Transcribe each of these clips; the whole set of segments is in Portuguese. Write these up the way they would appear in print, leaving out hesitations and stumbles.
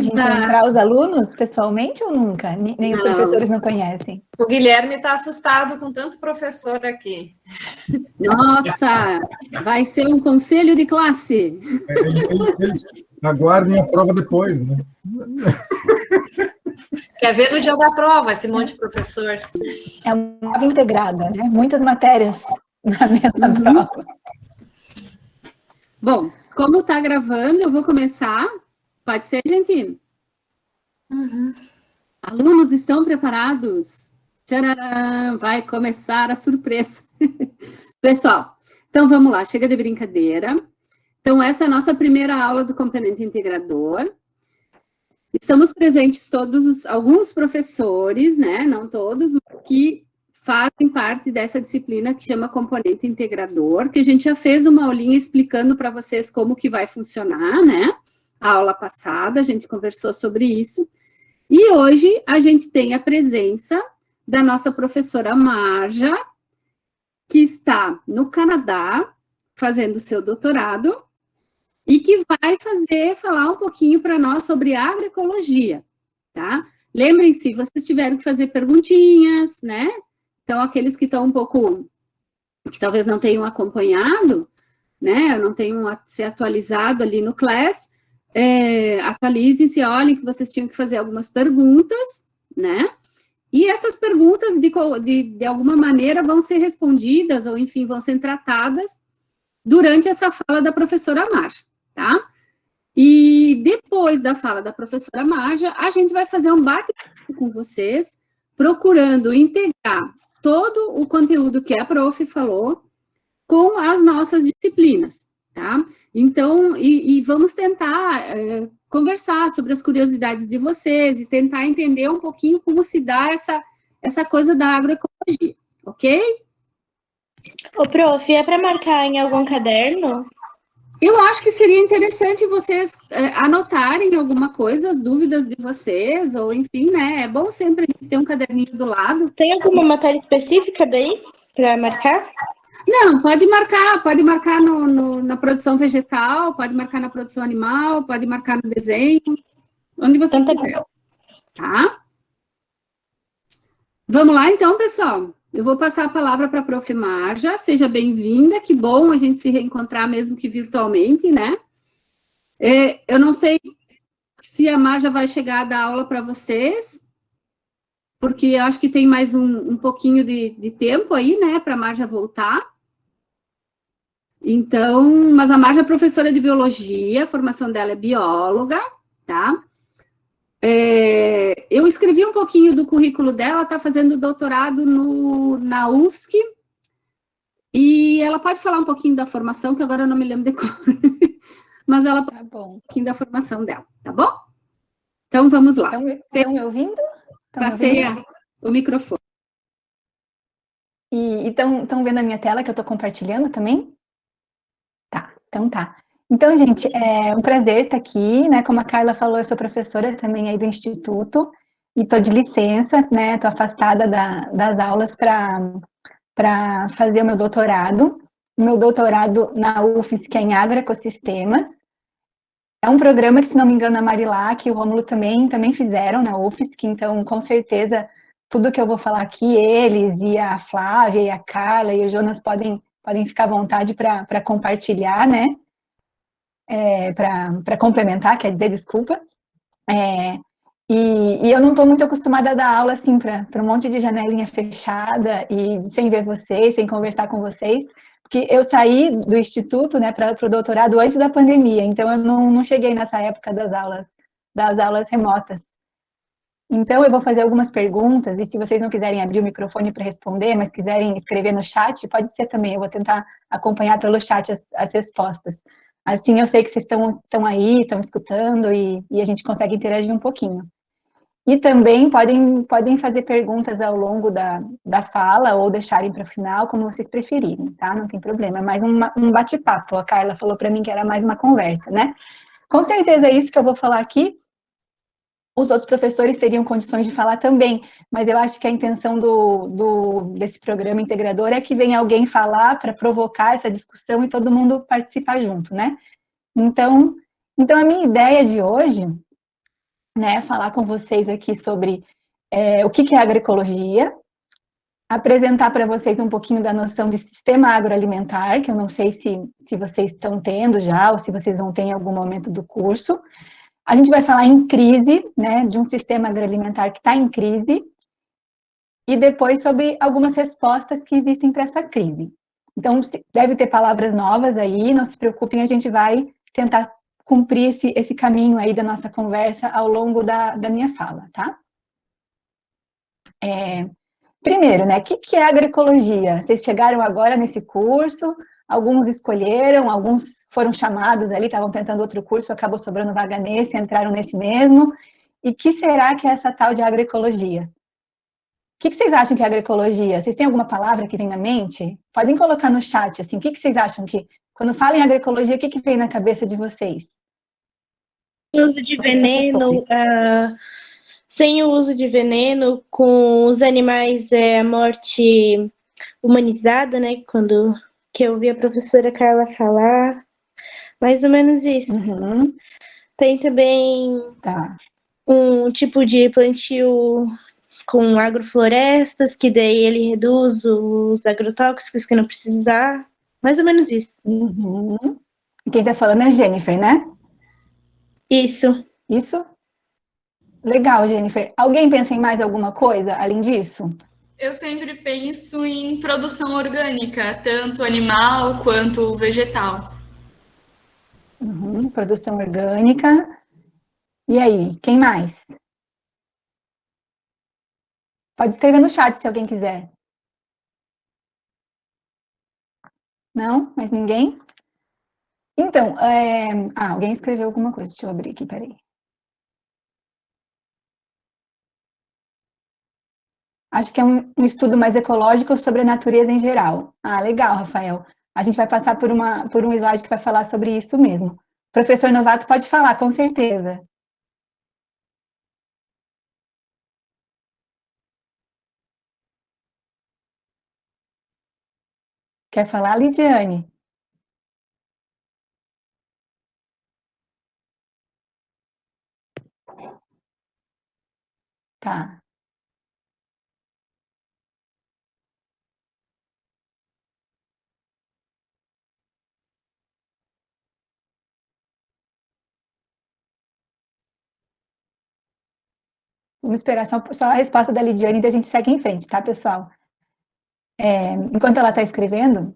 de encontrar os alunos pessoalmente ou nunca? Nem os professores não conhecem? O Guilherme está assustado com tanto professor aqui. Nossa, vai ser um conselho de classe. Eles aguardem a prova depois, né? Quer ver no dia da prova esse monte de professor? É uma prova integrada, né? Muitas matérias na mesma prova. Bom, como está gravando, eu vou começar. Pode ser, gente? Alunos estão preparados? Tcharam! Vai começar a surpresa. Pessoal, então vamos lá, chega de brincadeira. Então, essa é a nossa primeira aula do componente integrador. Estamos presentes alguns professores, né? Não todos, mas que fazem parte dessa disciplina que chama componente integrador, que a gente já fez uma aulinha explicando para vocês como que vai funcionar, né? A aula passada, a gente conversou sobre isso. E hoje a gente tem a presença da nossa professora Marja, que está no Canadá, fazendo seu doutorado, e que vai falar um pouquinho para nós sobre agroecologia, tá? Lembrem-se, vocês tiveram que fazer perguntinhas, né? Então, aqueles que estão que talvez não tenham acompanhado, né? Não tenham se atualizado ali no Class, atualizem-se, olhem que vocês tinham que fazer algumas perguntas, né? E essas perguntas, de alguma maneira, vão ser respondidas, ou enfim, vão ser tratadas durante essa fala da professora Marja, tá? E depois da fala da professora Marja, a gente vai fazer um bate-papo com vocês, procurando integrar todo o conteúdo que a prof falou com as nossas disciplinas, tá? Então, vamos tentar conversar sobre as curiosidades de vocês e tentar entender um pouquinho como se dá essa coisa da agroecologia, ok? Ô, prof, é para marcar em algum caderno? Eu acho que seria interessante vocês anotarem alguma coisa, as dúvidas de vocês, ou enfim, né? É bom sempre a gente ter um caderninho do lado. Tem alguma matéria específica daí para marcar? Não, pode marcar na produção vegetal, pode marcar na produção animal, pode marcar no desenho, onde você quiser, tá? Vamos lá, então, pessoal. Eu vou passar a palavra para a prof. Marja. Seja bem-vinda, que bom a gente se reencontrar, mesmo que virtualmente, né? Eu não sei se a Marja vai chegar a dar aula para vocês, porque eu acho que tem mais um pouquinho de tempo aí, né, para a Marja voltar. Então, mas a Marja é professora de biologia, a formação dela é bióloga, tá? Eu escrevi um pouquinho do currículo dela, está fazendo doutorado na UFSC, e ela pode falar um pouquinho da formação, que agora eu não me lembro de cor, mas ela pode falar um pouquinho da formação dela, tá bom? Então, vamos lá. Estão me ouvindo? Passei o microfone. E estão vendo a minha tela, que eu estou compartilhando também? Tá, então tá. Então, gente, é um prazer estar aqui, né? Como a Carla falou, eu sou professora também aí do Instituto, e estou de licença, né? Estou afastada das aulas para fazer o meu doutorado. O meu doutorado na UFSC é em agroecossistemas. É um programa que, se não me engano, a Marilac e o Rômulo também fizeram na UFSC, então, com certeza, tudo que eu vou falar aqui, eles e a Flávia e a Carla e o Jonas podem ficar à vontade para compartilhar, né? Para complementar, quer dizer, desculpa. E eu não estou muito acostumada a dar aula assim para um monte de janelinha fechada e sem ver vocês, sem conversar com vocês, porque eu saí do instituto, né, para o doutorado antes da pandemia, então eu não cheguei nessa época das aulas remotas. Então eu vou fazer algumas perguntas, e se vocês não quiserem abrir o microfone para responder, mas quiserem escrever no chat, pode ser também, eu vou tentar acompanhar pelo chat as respostas. Assim eu sei que vocês estão aí, estão escutando, e a gente consegue interagir um pouquinho. E também podem fazer perguntas ao longo da fala, ou deixarem para o final, como vocês preferirem, tá? Não tem problema, é mais um bate-papo. A Carla falou para mim que era mais uma conversa, né? Com certeza é isso que eu vou falar aqui. Os outros professores teriam condições de falar também, mas eu acho que a intenção desse programa integrador é que venha alguém falar para provocar essa discussão e todo mundo participar junto, né? Então a minha ideia de hoje né, falar com vocês aqui sobre o que é agroecologia, apresentar para vocês um pouquinho da noção de sistema agroalimentar, que eu não sei se vocês estão tendo já, ou se vocês vão ter em algum momento do curso. A gente vai falar em crise, né, de um sistema agroalimentar que está em crise, e depois sobre algumas respostas que existem para essa crise. Então, deve ter palavras novas aí, não se preocupem, a gente vai tentar cumprir esse caminho aí da nossa conversa ao longo da minha fala, tá? Primeiro, né, o que é agroecologia? Vocês chegaram agora nesse curso, alguns escolheram, alguns foram chamados ali, estavam tentando outro curso, acabou sobrando vaga nesse, entraram nesse mesmo. E o que será que é essa tal de agroecologia? O que vocês acham que é agroecologia? Vocês têm alguma palavra que vem na mente? Podem colocar no chat, assim, o que vocês acham que, quando falam em agroecologia, o que vem na cabeça de vocês? Uso de veneno, sem o uso de veneno, com os animais, a morte humanizada, né? Que eu ouvi a professora Carla falar, mais ou menos isso. Uhum. Tem também um tipo de plantio com agroflorestas, que daí ele reduz os agrotóxicos que não precisa usar, mais ou menos isso. Uhum. Quem está falando é a Jennifer, né? Isso. Isso? Legal, Jennifer. Alguém pensa em mais alguma coisa além disso? Eu sempre penso em produção orgânica, tanto animal quanto vegetal. Uhum. Produção orgânica. E aí, quem mais? Pode escrever no chat se alguém quiser. Não? Mais ninguém? Então, alguém escreveu alguma coisa. Deixa eu abrir aqui, peraí. Acho que é um estudo mais ecológico sobre a natureza em geral. Ah, legal, Rafael. A gente vai passar por um slide que vai falar sobre isso mesmo. Professor Novato pode falar, com certeza. Quer falar, Lidiane? Tá. Vamos esperar só a resposta da Lidiane e a gente segue em frente, tá, pessoal? Enquanto ela está escrevendo,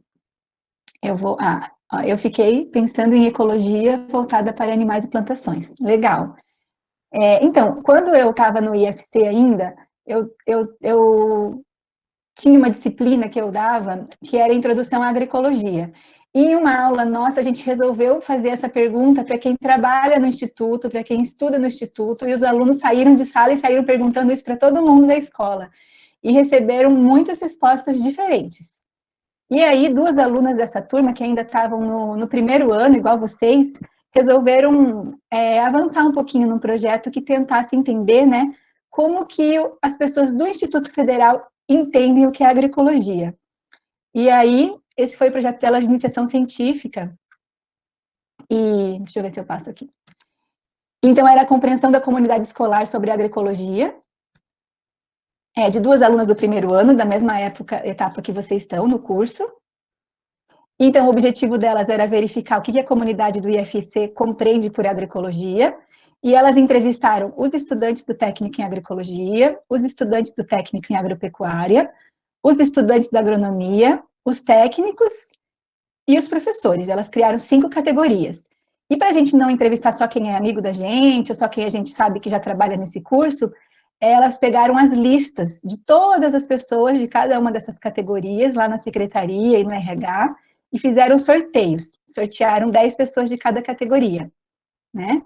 eu fiquei pensando em ecologia voltada para animais e plantações. Legal. Então, quando eu estava no IFC ainda, eu tinha uma disciplina que eu dava, que era Introdução à Agroecologia. E em uma aula nossa, a gente resolveu fazer essa pergunta para quem trabalha no Instituto, para quem estuda no Instituto, e os alunos saíram de sala e saíram perguntando isso para todo mundo da escola. E receberam muitas respostas diferentes. E aí, duas alunas dessa turma, que ainda estavam no primeiro ano, igual vocês, resolveram avançar um pouquinho num projeto que tentasse entender, né, como que as pessoas do Instituto Federal entendem o que é agroecologia. E aí, esse foi o projeto dela de iniciação científica. E deixa eu ver se eu passo aqui. Então, era a compreensão da comunidade escolar sobre agroecologia, de duas alunas do primeiro ano, da mesma etapa que vocês estão no curso. Então, o objetivo delas era verificar o que a comunidade do IFC compreende por agroecologia, e elas entrevistaram os estudantes do técnico em agroecologia, os estudantes do técnico em agropecuária, os estudantes da agronomia, os técnicos e os professores. Elas criaram 5 categorias. E para a gente não entrevistar só quem é amigo da gente, ou só quem a gente sabe que já trabalha nesse curso, elas pegaram as listas de todas as pessoas de cada uma dessas categorias, lá na secretaria e no RH, e fizeram sorteios. Sortearam 10 pessoas de cada categoria, né?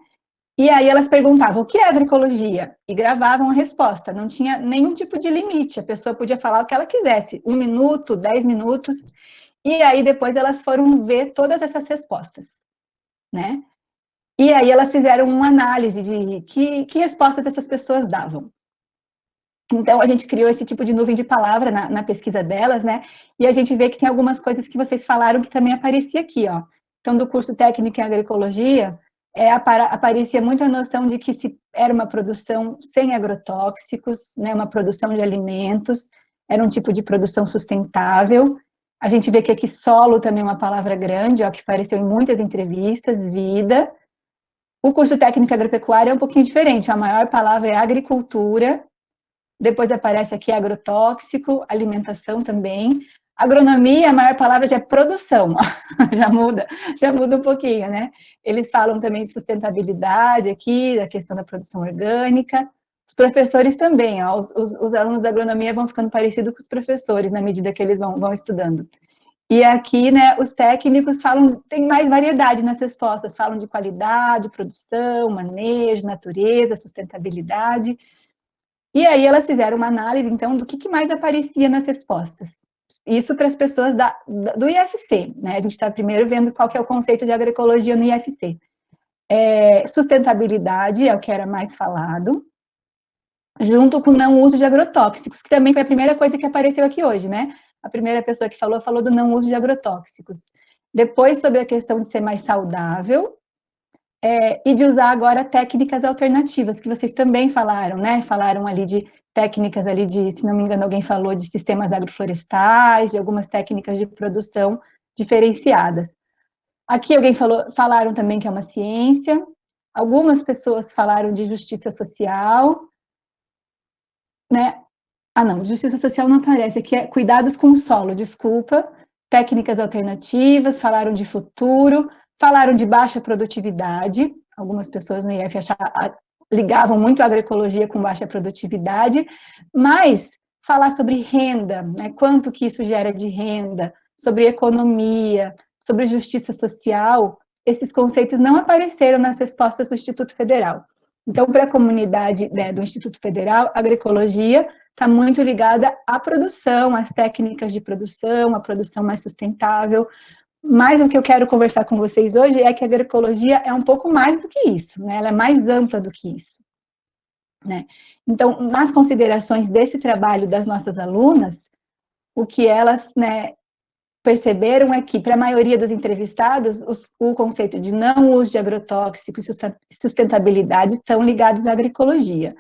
E aí elas perguntavam, o que é agroecologia? E gravavam a resposta, não tinha nenhum tipo de limite, a pessoa podia falar o que ela quisesse, 1 minuto, 10 minutos, e aí depois elas foram ver todas essas respostas, né? E aí elas fizeram uma análise de que respostas essas pessoas davam. Então, a gente criou esse tipo de nuvem de palavra na pesquisa delas, né? E a gente vê que tem algumas coisas que vocês falaram que também aparecia aqui, ó. Então, do curso técnico em agroecologia, aparecia muita noção de que era uma produção sem agrotóxicos, né, uma produção de alimentos, era um tipo de produção sustentável. A gente vê que aqui solo também é uma palavra grande, ó, que apareceu em muitas entrevistas, vida. O curso técnico agropecuário é um pouquinho diferente, a maior palavra é agricultura, depois aparece aqui agrotóxico, alimentação também. Agronomia, a maior palavra já é produção, já muda um pouquinho, né? Eles falam também de sustentabilidade aqui, da questão da produção orgânica. Os professores também, ó, os alunos da agronomia vão ficando parecidos com os professores na medida que eles vão estudando. E aqui, né, os técnicos falam, tem mais variedade nas respostas, falam de qualidade, produção, manejo, natureza, sustentabilidade. E aí elas fizeram uma análise, então, do que mais aparecia nas respostas. Isso para as pessoas do IFC, né? A gente está primeiro vendo qual que é o conceito de agroecologia no IFC. Sustentabilidade é o que era mais falado, junto com não uso de agrotóxicos, que também foi a primeira coisa que apareceu aqui hoje, né? A primeira pessoa que falou do não uso de agrotóxicos. Depois, sobre a questão de ser mais saudável, e de usar agora técnicas alternativas, que vocês também falaram, né? Falaram ali de técnicas ali de, se não me engano, alguém falou de sistemas agroflorestais, de algumas técnicas de produção diferenciadas. Aqui falaram também que é uma ciência, algumas pessoas falaram de justiça social, né? Ah, não, justiça social não aparece, aqui é cuidados com o solo, desculpa, técnicas alternativas, falaram de futuro, falaram de baixa produtividade, algumas pessoas no IF ligavam muito a agroecologia com baixa produtividade, mas falar sobre renda, né, quanto que isso gera de renda, sobre economia, sobre justiça social, esses conceitos não apareceram nas respostas do Instituto Federal. Então, para a comunidade, né, do Instituto Federal, a agroecologia está muito ligada à produção, às técnicas de produção, à produção mais sustentável. Mas o que eu quero conversar com vocês hoje é que a agroecologia é um pouco mais do que isso, né? Ela é mais ampla do que isso, né? Então, nas considerações desse trabalho das nossas alunas, o que elas, né, perceberam é que, para a maioria dos entrevistados, o conceito de não uso de agrotóxicos e sustentabilidade estão ligados à agroecologia,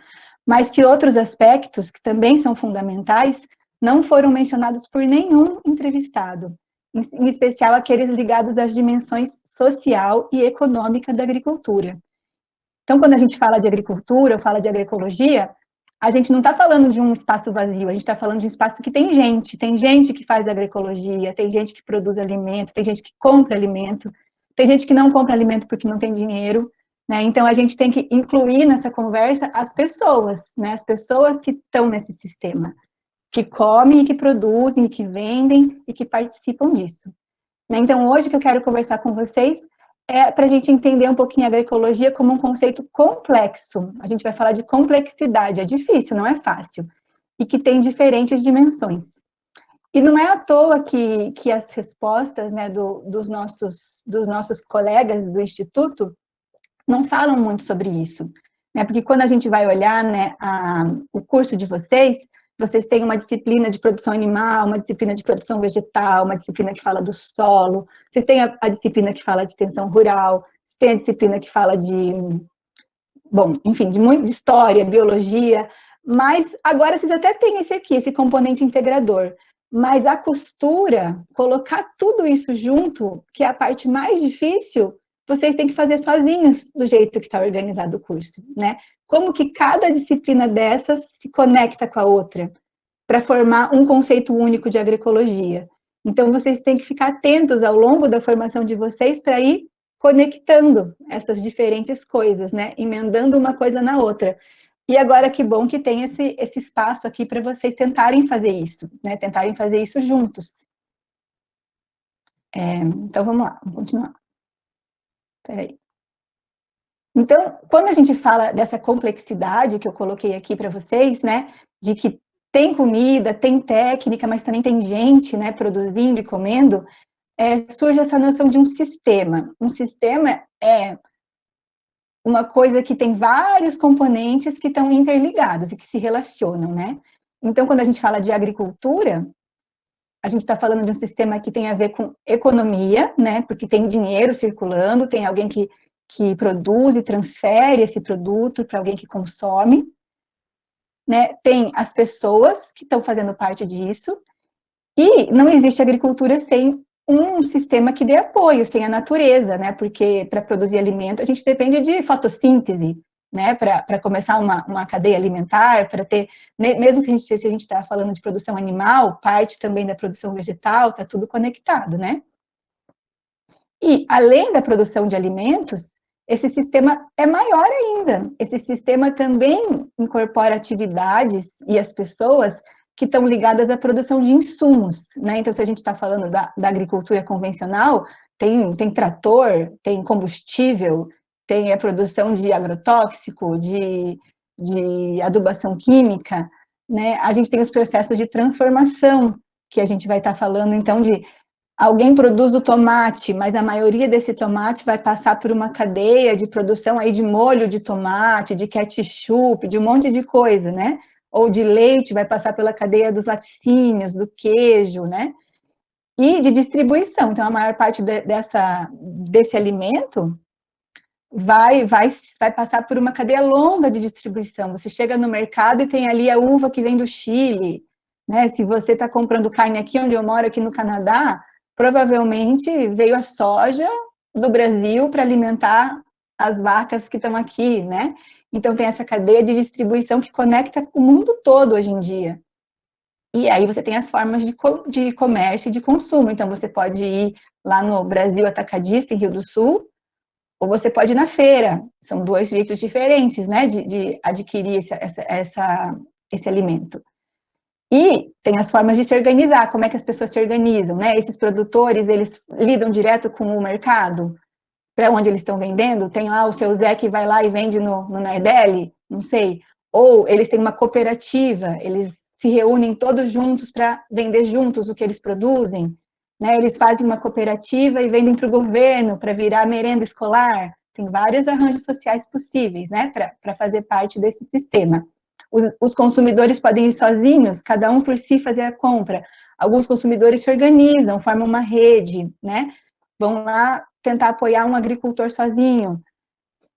mas que outros aspectos, que também são fundamentais, não foram mencionados por nenhum entrevistado, em especial aqueles ligados às dimensões social e econômica da agricultura. Então, quando a gente fala de agricultura, ou fala de agroecologia, a gente não está falando de um espaço vazio, a gente está falando de um espaço que tem gente que faz agroecologia, tem gente que produz alimento, tem gente que compra alimento, tem gente que não compra alimento porque não tem dinheiro, né? Então, a gente tem que incluir nessa conversa as pessoas, né? As pessoas que estão nesse sistema, que comem e que produzem, e que vendem e que participam disso. Né? Então, hoje que eu quero conversar com vocês é para a gente entender um pouquinho a agroecologia como um conceito complexo. A gente vai falar de complexidade, é difícil, não é fácil, e que tem diferentes dimensões. E não é à toa que as respostas, né, dos nossos colegas do Instituto não falam muito sobre isso, né? Porque quando a gente vai olhar, né, o curso de vocês têm uma disciplina de produção animal, uma disciplina de produção vegetal, uma disciplina que fala do solo, vocês têm a disciplina que fala de extensão rural, vocês têm a disciplina que fala bom, enfim, de história, biologia, mas agora vocês até têm esse componente integrador, mas a costura, colocar tudo isso junto, que é a parte mais difícil, vocês têm que fazer sozinhos, do jeito que está organizado o curso, né? Como que cada disciplina dessas se conecta com a outra, para formar um conceito único de agroecologia. Então, vocês têm que ficar atentos ao longo da formação de vocês para ir conectando essas diferentes coisas, né? Emendando uma coisa na outra. E agora, que bom que tem esse espaço aqui para vocês tentarem fazer isso, né? Tentarem fazer isso juntos. Então, vamos lá, vamos continuar. Espera aí. Então, quando a gente fala dessa complexidade que eu coloquei aqui para vocês, né, de que tem comida, tem técnica, mas também tem gente, né, produzindo e comendo, surge essa noção de um sistema. Um sistema é uma coisa que tem vários componentes que estão interligados e que se relacionam, né? Então, quando a gente fala de agricultura, a gente está falando de um sistema que tem a ver com economia, né, porque tem dinheiro circulando, tem alguém que que produz e transfere esse produto para alguém que consome, né? Tem as pessoas que estão fazendo parte disso, e não existe agricultura sem um sistema que dê apoio, sem a natureza, né? Porque para produzir alimento a gente depende de fotossíntese, né? Para começar uma cadeia alimentar, para ter, mesmo que se a gente está falando de produção animal, parte também da produção vegetal, está tudo conectado, né? E, além da produção de alimentos, esse sistema é maior ainda. Esse sistema também incorpora atividades e as pessoas que estão ligadas à produção de insumos, né? Então, se a gente está falando da agricultura convencional, tem trator, tem combustível, tem a produção de agrotóxico, de adubação química, né? A gente tem os processos de transformação, que a gente vai estar falando, então, de alguém produz o tomate, mas a maioria desse tomate vai passar por uma cadeia de produção aí de molho de tomate, de ketchup, de um monte de coisa, né? Ou de leite, vai passar pela cadeia dos laticínios, do queijo, né? E de distribuição. Então, a maior parte desse alimento vai passar por uma cadeia longa de distribuição. Você chega no mercado e tem ali a uva que vem do Chile, né? Se você está comprando carne aqui onde eu moro, aqui no Canadá, provavelmente veio a soja do Brasil para alimentar as vacas que estão aqui, né? Então, tem essa cadeia de distribuição que conecta o mundo todo hoje em dia. E aí você tem as formas de comércio e de consumo. Então, você pode ir lá no Brasil Atacadista, em Rio do Sul, ou você pode ir na feira. São dois jeitos diferentes, né, de adquirir esse alimento. E tem as formas de se organizar, como é que as pessoas se organizam, né? Esses produtores, eles lidam direto com o mercado, para onde eles estão vendendo? Tem lá o seu Zé que vai lá e vende no Nardelli? Não sei. Ou eles têm uma cooperativa, eles se reúnem todos juntos para vender juntos o que eles produzem, né? Eles fazem uma cooperativa e vendem para o governo, para virar merenda escolar. Tem vários arranjos sociais possíveis, né, para fazer parte desse sistema. Os consumidores podem ir sozinhos, cada um por si fazer a compra. Alguns consumidores se organizam, formam uma rede, né? Vão lá tentar apoiar um agricultor sozinho.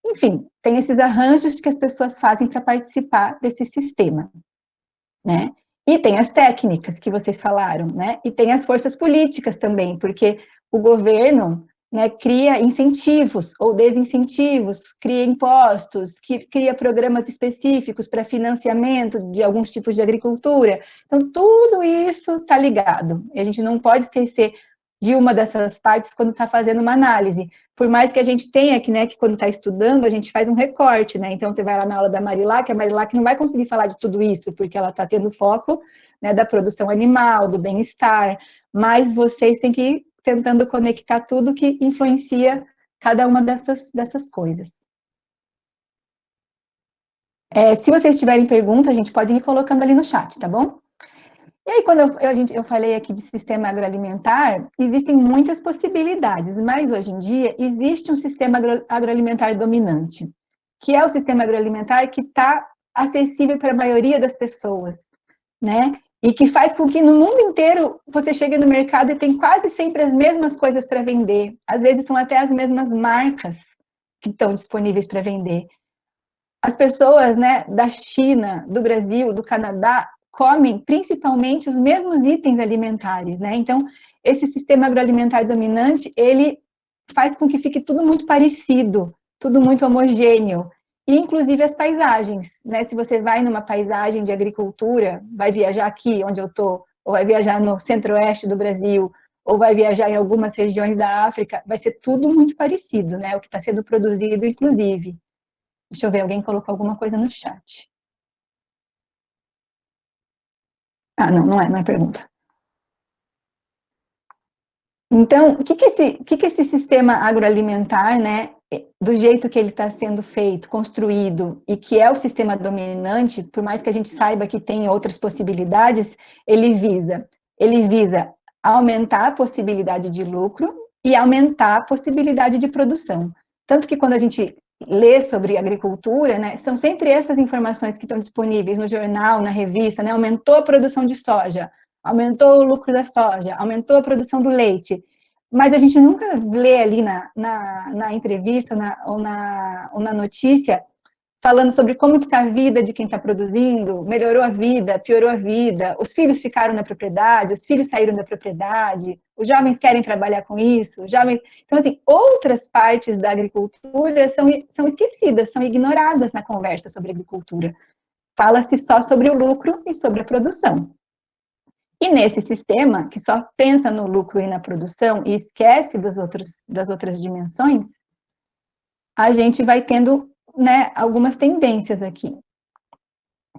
Enfim, tem esses arranjos que as pessoas fazem para participar desse sistema, né? E tem as técnicas que vocês falaram, né? E tem as forças políticas também, porque o governo, né, cria incentivos ou desincentivos, cria impostos, cria programas específicos para financiamento de alguns tipos de agricultura. Então, tudo isso está ligado. E a gente não pode esquecer de uma dessas partes quando está fazendo uma análise. Por mais que a gente tenha que, né, que quando está estudando, a gente faz um recorte, né? Então, você vai lá na aula da Marilac, a Marilac não vai conseguir falar de tudo isso, porque ela está tendo foco, né, da produção animal, do bem-estar, mas vocês têm que ir tentando conectar tudo que influencia cada uma dessas coisas. Se vocês tiverem pergunta, a gente pode ir colocando ali no chat, tá bom? E aí, quando eu falei aqui de sistema agroalimentar, existem muitas possibilidades, mas hoje em dia existe um sistema agroalimentar dominante, que é o sistema agroalimentar que está acessível para a maioria das pessoas, né? E que faz com que no mundo inteiro você chegue no mercado e tem quase sempre as mesmas coisas para vender. Às vezes são até as mesmas marcas que estão disponíveis para vender. As pessoas, né, da China, do Brasil, do Canadá, comem principalmente os mesmos itens alimentares, né? Então, esse sistema agroalimentar dominante, ele faz com que fique tudo muito parecido, tudo muito homogêneo. E, inclusive, as paisagens, né? Se você vai numa paisagem de agricultura, vai viajar aqui, onde eu estou, ou vai viajar no centro-oeste do Brasil, ou vai viajar em algumas regiões da África, vai ser tudo muito parecido, né? O que está sendo produzido, inclusive. Deixa eu ver, alguém colocou alguma coisa no chat. Ah, não é pergunta. Então, o que esse sistema agroalimentar, né, do jeito que ele está sendo feito, construído, e que é o sistema dominante, por mais que a gente saiba que tem outras possibilidades, ele visa aumentar a possibilidade de lucro e aumentar a possibilidade de produção. Tanto que quando a gente lê sobre agricultura, né, são sempre essas informações que estão disponíveis no jornal, na revista, né, aumentou a produção de soja, aumentou o lucro da soja, aumentou a produção do leite. mas a gente nunca lê ali na entrevista ou na notícia falando sobre como está a vida de quem está produzindo, melhorou a vida, piorou a vida, os filhos ficaram na propriedade, os filhos saíram da propriedade, os jovens querem trabalhar com isso, os jovens... Então, assim, outras partes da agricultura são esquecidas, são ignoradas na conversa sobre agricultura. Fala-se só sobre o lucro e sobre a produção. E nesse sistema, que só pensa no lucro e na produção e esquece das outras dimensões, a gente vai tendo, né, algumas tendências aqui,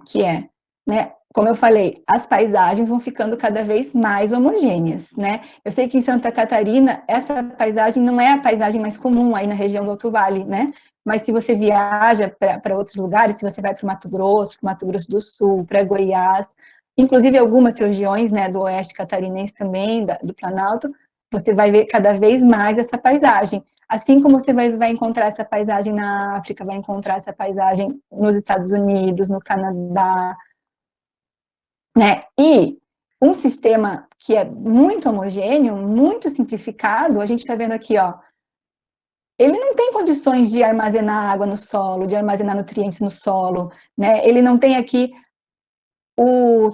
que é, né, como eu falei, as paisagens vão ficando cada vez mais homogêneas, né? Eu sei que em Santa Catarina, essa paisagem não é a paisagem mais comum aí na região do Alto Vale, né? Mas se você viaja para outros lugares, se você vai para o Mato Grosso do Sul, para Goiás, inclusive algumas regiões, né, do oeste catarinense também, do Planalto, você vai ver cada vez mais essa paisagem. Assim como você vai encontrar essa paisagem na África, vai encontrar essa paisagem nos Estados Unidos, no Canadá, né? E um sistema que é muito homogêneo, muito simplificado, a gente está vendo aqui, ó, ele não tem condições de armazenar água no solo, de armazenar nutrientes no solo, né? Ele não tem aqui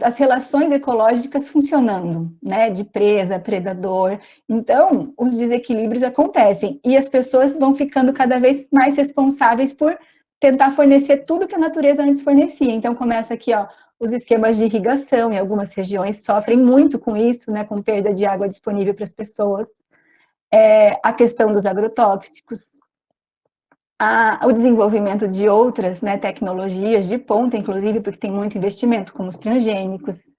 as relações ecológicas funcionando, né, de presa, predador. Então, os desequilíbrios acontecem e as pessoas vão ficando cada vez mais responsáveis por tentar fornecer tudo que a natureza antes fornecia. Então, começa aqui, ó, os esquemas de irrigação, em algumas regiões sofrem muito com isso, né, com perda de água disponível para as pessoas. A questão dos agrotóxicos, o desenvolvimento de outras, né, tecnologias de ponta, inclusive, porque tem muito investimento, como os transgênicos,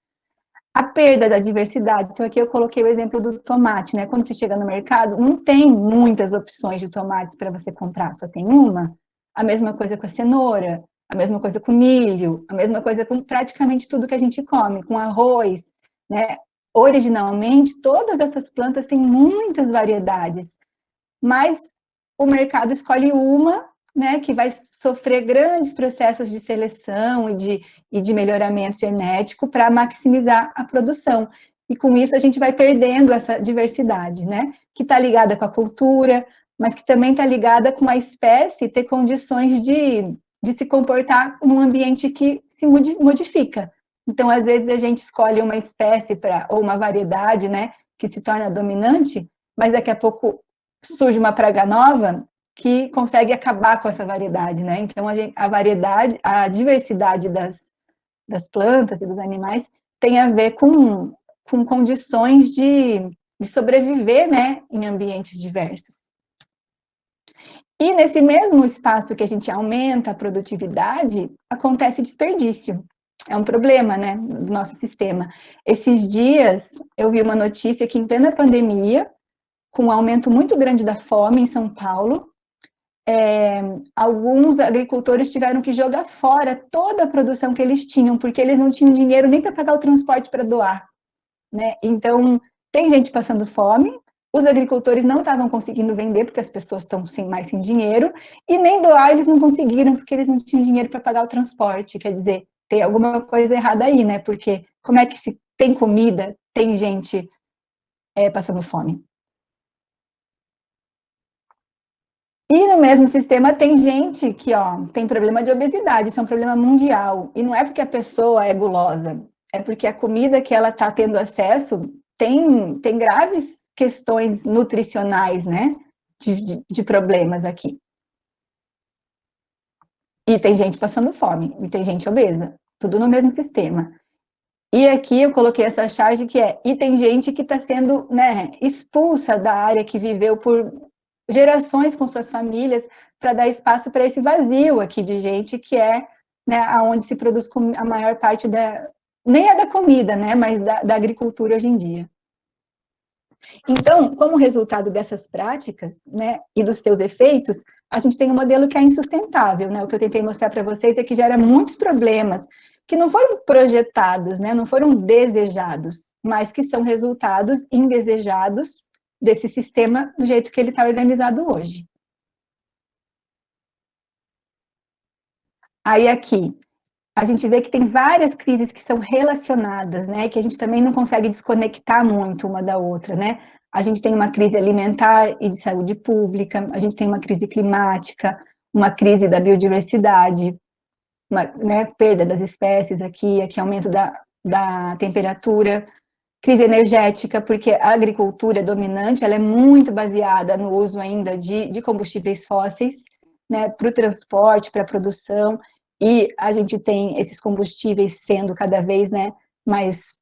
a perda da diversidade. Então, aqui eu coloquei o exemplo do tomate, né? Quando você chega no mercado, não tem muitas opções de tomates para você comprar, só tem uma. A mesma coisa com a cenoura, a mesma coisa com milho, a mesma coisa com praticamente tudo que a gente come, com arroz, né? Originalmente, todas essas plantas têm muitas variedades, mas o mercado escolhe uma, né, que vai sofrer grandes processos de seleção e de melhoramento genético para maximizar a produção. E com isso a gente vai perdendo essa diversidade, né, que está ligada com a cultura, mas que também está ligada com a espécie ter condições de se comportar num ambiente que se modifica. Então, às vezes, a gente escolhe uma espécie ou uma variedade, né, que se torna dominante, mas daqui a pouco surge uma praga nova que consegue acabar com essa variedade, né? Então, a diversidade das plantas e dos animais tem a ver com condições de sobreviver, né, em ambientes diversos. E nesse mesmo espaço que a gente aumenta a produtividade, acontece desperdício. É um problema, né, do nosso sistema. Esses dias, eu vi uma notícia que, em plena pandemia, com um aumento muito grande da fome em São Paulo, alguns agricultores tiveram que jogar fora toda a produção que eles tinham, porque eles não tinham dinheiro nem para pagar o transporte para doar, né? Então, tem gente passando fome, os agricultores não estavam conseguindo vender, porque as pessoas estão sem dinheiro, e nem doar eles não conseguiram, porque eles não tinham dinheiro para pagar o transporte. Quer dizer, tem alguma coisa errada aí, né? Porque como é que se tem comida, tem gente passando fome? E no mesmo sistema tem gente que, ó, tem problema de obesidade, isso é um problema mundial. E não é porque a pessoa é gulosa, é porque a comida que ela está tendo acesso tem graves questões nutricionais, né, de problemas aqui. E tem gente passando fome, e tem gente obesa, tudo no mesmo sistema. E aqui eu coloquei essa charge que e tem gente que está sendo, né, expulsa da área que viveu por gerações com suas famílias, para dar espaço para esse vazio aqui de gente que né, aonde se produz a maior parte nem é da comida, né, mas da agricultura hoje em dia. Então, como resultado dessas práticas, né, e dos seus efeitos, a gente tem um modelo que é insustentável, né, o que eu tentei mostrar para vocês é que gera muitos problemas que não foram projetados, né, não foram desejados, mas que são resultados indesejados desse sistema do jeito que ele está organizado hoje. Aí aqui, a gente vê que tem várias crises que são relacionadas, né, que a gente também não consegue desconectar muito uma da outra, né. a gente tem uma crise alimentar e de saúde pública, a gente tem uma crise climática, uma crise da biodiversidade, uma, né, perda das espécies aqui aumento da temperatura, crise energética, porque a agricultura dominante, ela é muito baseada no uso ainda de combustíveis fósseis, né, para o transporte, para a produção, e a gente tem esses combustíveis sendo cada vez, né, mais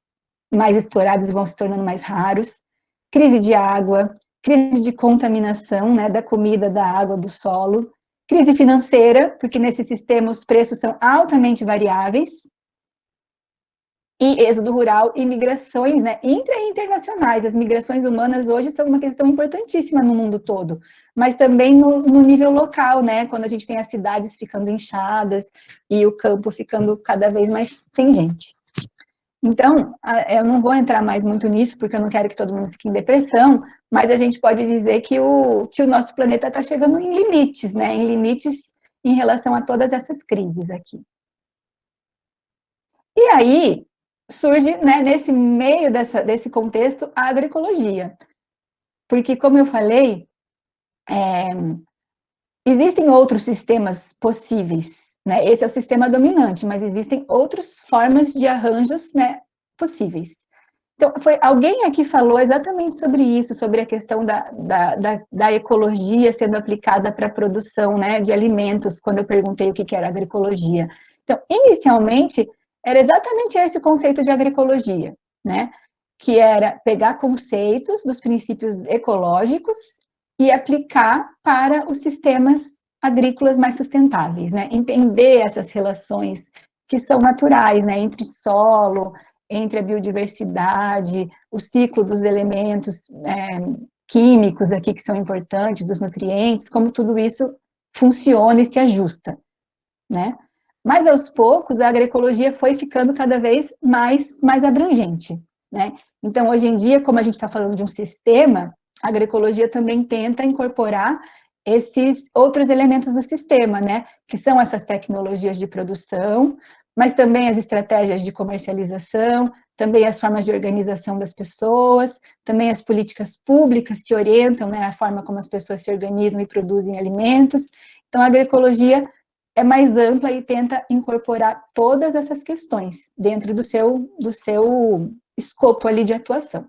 explorados e vão se tornando mais raros, crise de água, crise de contaminação, né, da comida, da água, do solo, crise financeira, porque nesse sistema os preços são altamente variáveis, e êxodo rural e migrações, né, intra e internacionais. As migrações humanas hoje são uma questão importantíssima no mundo todo, mas também no nível local, né, quando a gente tem as cidades ficando inchadas e o campo ficando cada vez mais sem gente. Então, eu não vou entrar mais muito nisso, porque eu não quero que todo mundo fique em depressão, mas a gente pode dizer que o nosso planeta está chegando em limites, né, em relação a todas essas crises aqui. E aí, surge, né, nesse meio desse contexto, a agroecologia. Porque, como eu falei, existem outros sistemas possíveis, né? Esse é o sistema dominante, mas existem outras formas de arranjos, né, possíveis. Então, alguém aqui falou exatamente sobre isso, sobre a questão da ecologia sendo aplicada para a produção, né, de alimentos, quando eu perguntei o que era agroecologia. Então, inicialmente, era exatamente esse o conceito de agroecologia, né, que era pegar conceitos dos princípios ecológicos e aplicar para os sistemas agrícolas mais sustentáveis, né, entender essas relações que são naturais, né, entre solo, entre a biodiversidade, o ciclo dos elementos químicos aqui que são importantes, dos nutrientes, como tudo isso funciona e se ajusta, né? Mas, aos poucos, a agroecologia foi ficando cada vez mais abrangente, né? Então, hoje em dia, como a gente está falando de um sistema, a agroecologia também tenta incorporar esses outros elementos do sistema, né? Que são essas tecnologias de produção, mas também as estratégias de comercialização, também as formas de organização das pessoas, também as políticas públicas que orientam, né, a forma como as pessoas se organizam e produzem alimentos. Então, a agroecologia é mais ampla e tenta incorporar todas essas questões dentro do seu escopo ali de atuação.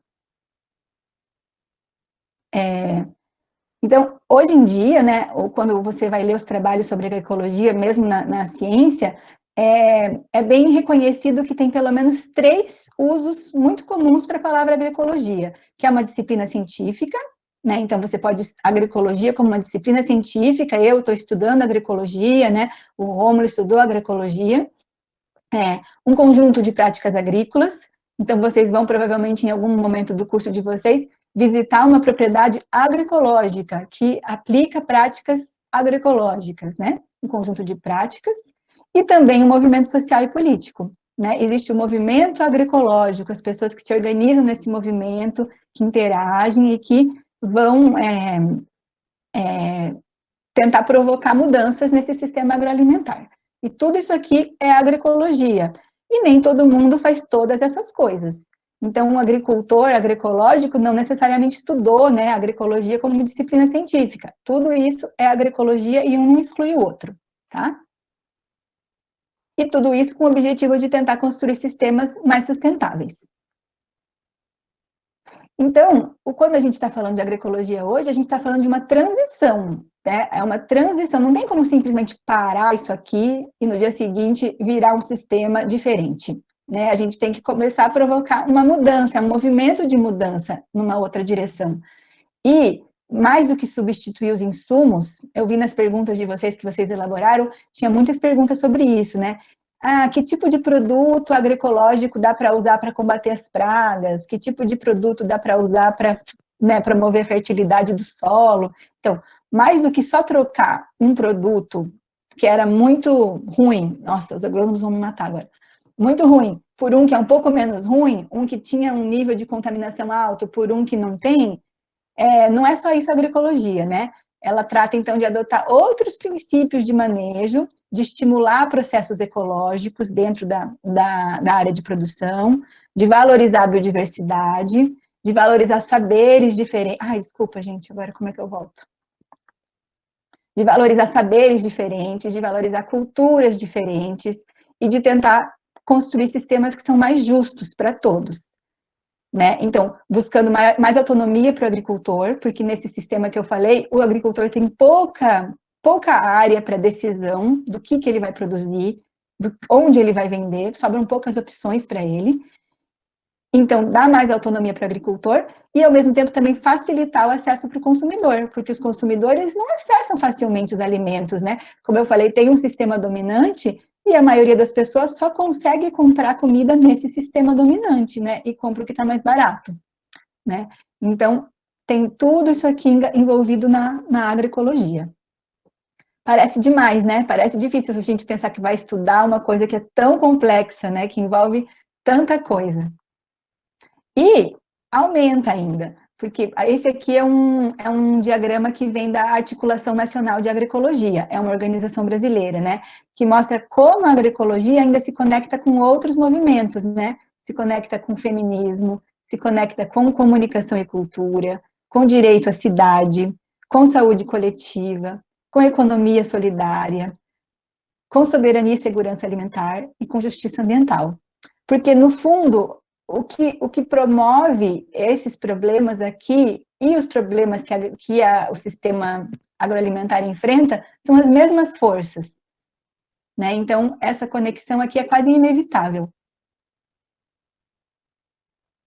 Então, hoje em dia, né, ou quando você vai ler os trabalhos sobre agroecologia, mesmo na ciência, é bem reconhecido que tem pelo menos 3 usos muito comuns para a palavra agroecologia, que é uma disciplina científica, né, então você pode agroecologia como uma disciplina científica, eu estou estudando agroecologia, né, o Rômulo estudou agroecologia, um conjunto de práticas agrícolas, então vocês vão provavelmente em algum momento do curso de vocês visitar uma propriedade agroecológica que aplica práticas agroecológicas, né, um conjunto de práticas, e também um movimento social e político, né, existe o movimento agroecológico, as pessoas que se organizam nesse movimento, que interagem e que vão tentar provocar mudanças nesse sistema agroalimentar. E tudo isso aqui é agroecologia. E nem todo mundo faz todas essas coisas. Então, um agricultor agroecológico não necessariamente estudou, né, agroecologia como disciplina científica. Tudo isso é agroecologia e um não exclui o outro, tá? E tudo isso com o objetivo de tentar construir sistemas mais sustentáveis. Então, quando a gente está falando de agroecologia hoje, a gente está falando de uma transição, né? É uma transição, não tem como simplesmente parar isso aqui e no dia seguinte virar um sistema diferente, né? A gente tem que começar a provocar uma mudança, um movimento de mudança numa outra direção. E, mais do que substituir os insumos, eu vi nas perguntas de vocês que vocês elaboraram, tinha muitas perguntas sobre isso, né? Que tipo de produto agroecológico dá para usar para combater as pragas? Que tipo de produto dá para usar para, né, promover a fertilidade do solo? Então, mais do que só trocar um produto que era muito ruim, nossa, os agrônomos vão me matar agora, muito ruim, por um que é um pouco menos ruim, um que tinha um nível de contaminação alto, por um que não tem, não é só isso a agroecologia, né? Ela trata, então, de adotar outros princípios de manejo, de estimular processos ecológicos dentro da área de produção, de valorizar a biodiversidade, de valorizar saberes diferentes. Ai, desculpa, gente, agora como é que eu volto? De valorizar saberes diferentes, de valorizar culturas diferentes e de tentar construir sistemas que são mais justos para todos, né? Então, buscando mais autonomia para o agricultor, porque nesse sistema que eu falei, o agricultor tem pouca área para decisão do que ele vai produzir, onde ele vai vender, sobram poucas opções para ele. Então, dá mais autonomia para o agricultor e, ao mesmo tempo, também facilitar o acesso para o consumidor, porque os consumidores não acessam facilmente os alimentos, né? Como eu falei, tem um sistema dominante e a maioria das pessoas só consegue comprar comida nesse sistema dominante, né? E compra o que está mais barato, né? Então, tem tudo isso aqui envolvido na agroecologia. Parece demais, né? Parece difícil a gente pensar que vai estudar uma coisa que é tão complexa, né? Que envolve tanta coisa. E aumenta ainda, porque esse aqui é um diagrama que vem da Articulação Nacional de Agroecologia, é uma organização brasileira, né? Que mostra como a agroecologia ainda se conecta com outros movimentos, né? Se conecta com feminismo, se conecta com comunicação e cultura, com direito à cidade, com saúde coletiva, com economia solidária, com soberania e segurança alimentar e com justiça ambiental. Porque, no fundo, o que promove esses problemas aqui e os problemas que o sistema agroalimentar enfrenta são as mesmas forças, né? Então, essa conexão aqui é quase inevitável.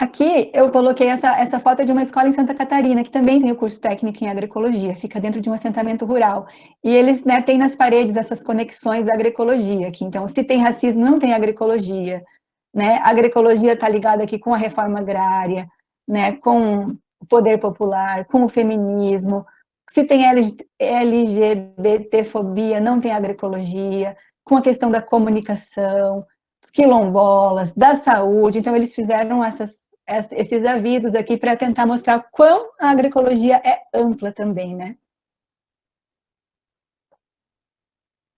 Aqui eu coloquei essa foto de uma escola em Santa Catarina, que também tem o curso técnico em agroecologia, fica dentro de um assentamento rural. E eles, né, têm nas paredes essas conexões da agroecologia aqui. Então, se tem racismo, não tem agroecologia, né? A agroecologia está ligada aqui com a reforma agrária, né, com o poder popular, com o feminismo. Se tem LGBTfobia, não tem agroecologia, com a questão da comunicação, dos quilombolas, da saúde. Então, eles fizeram esses avisos aqui para tentar mostrar quão a agroecologia é ampla também, né?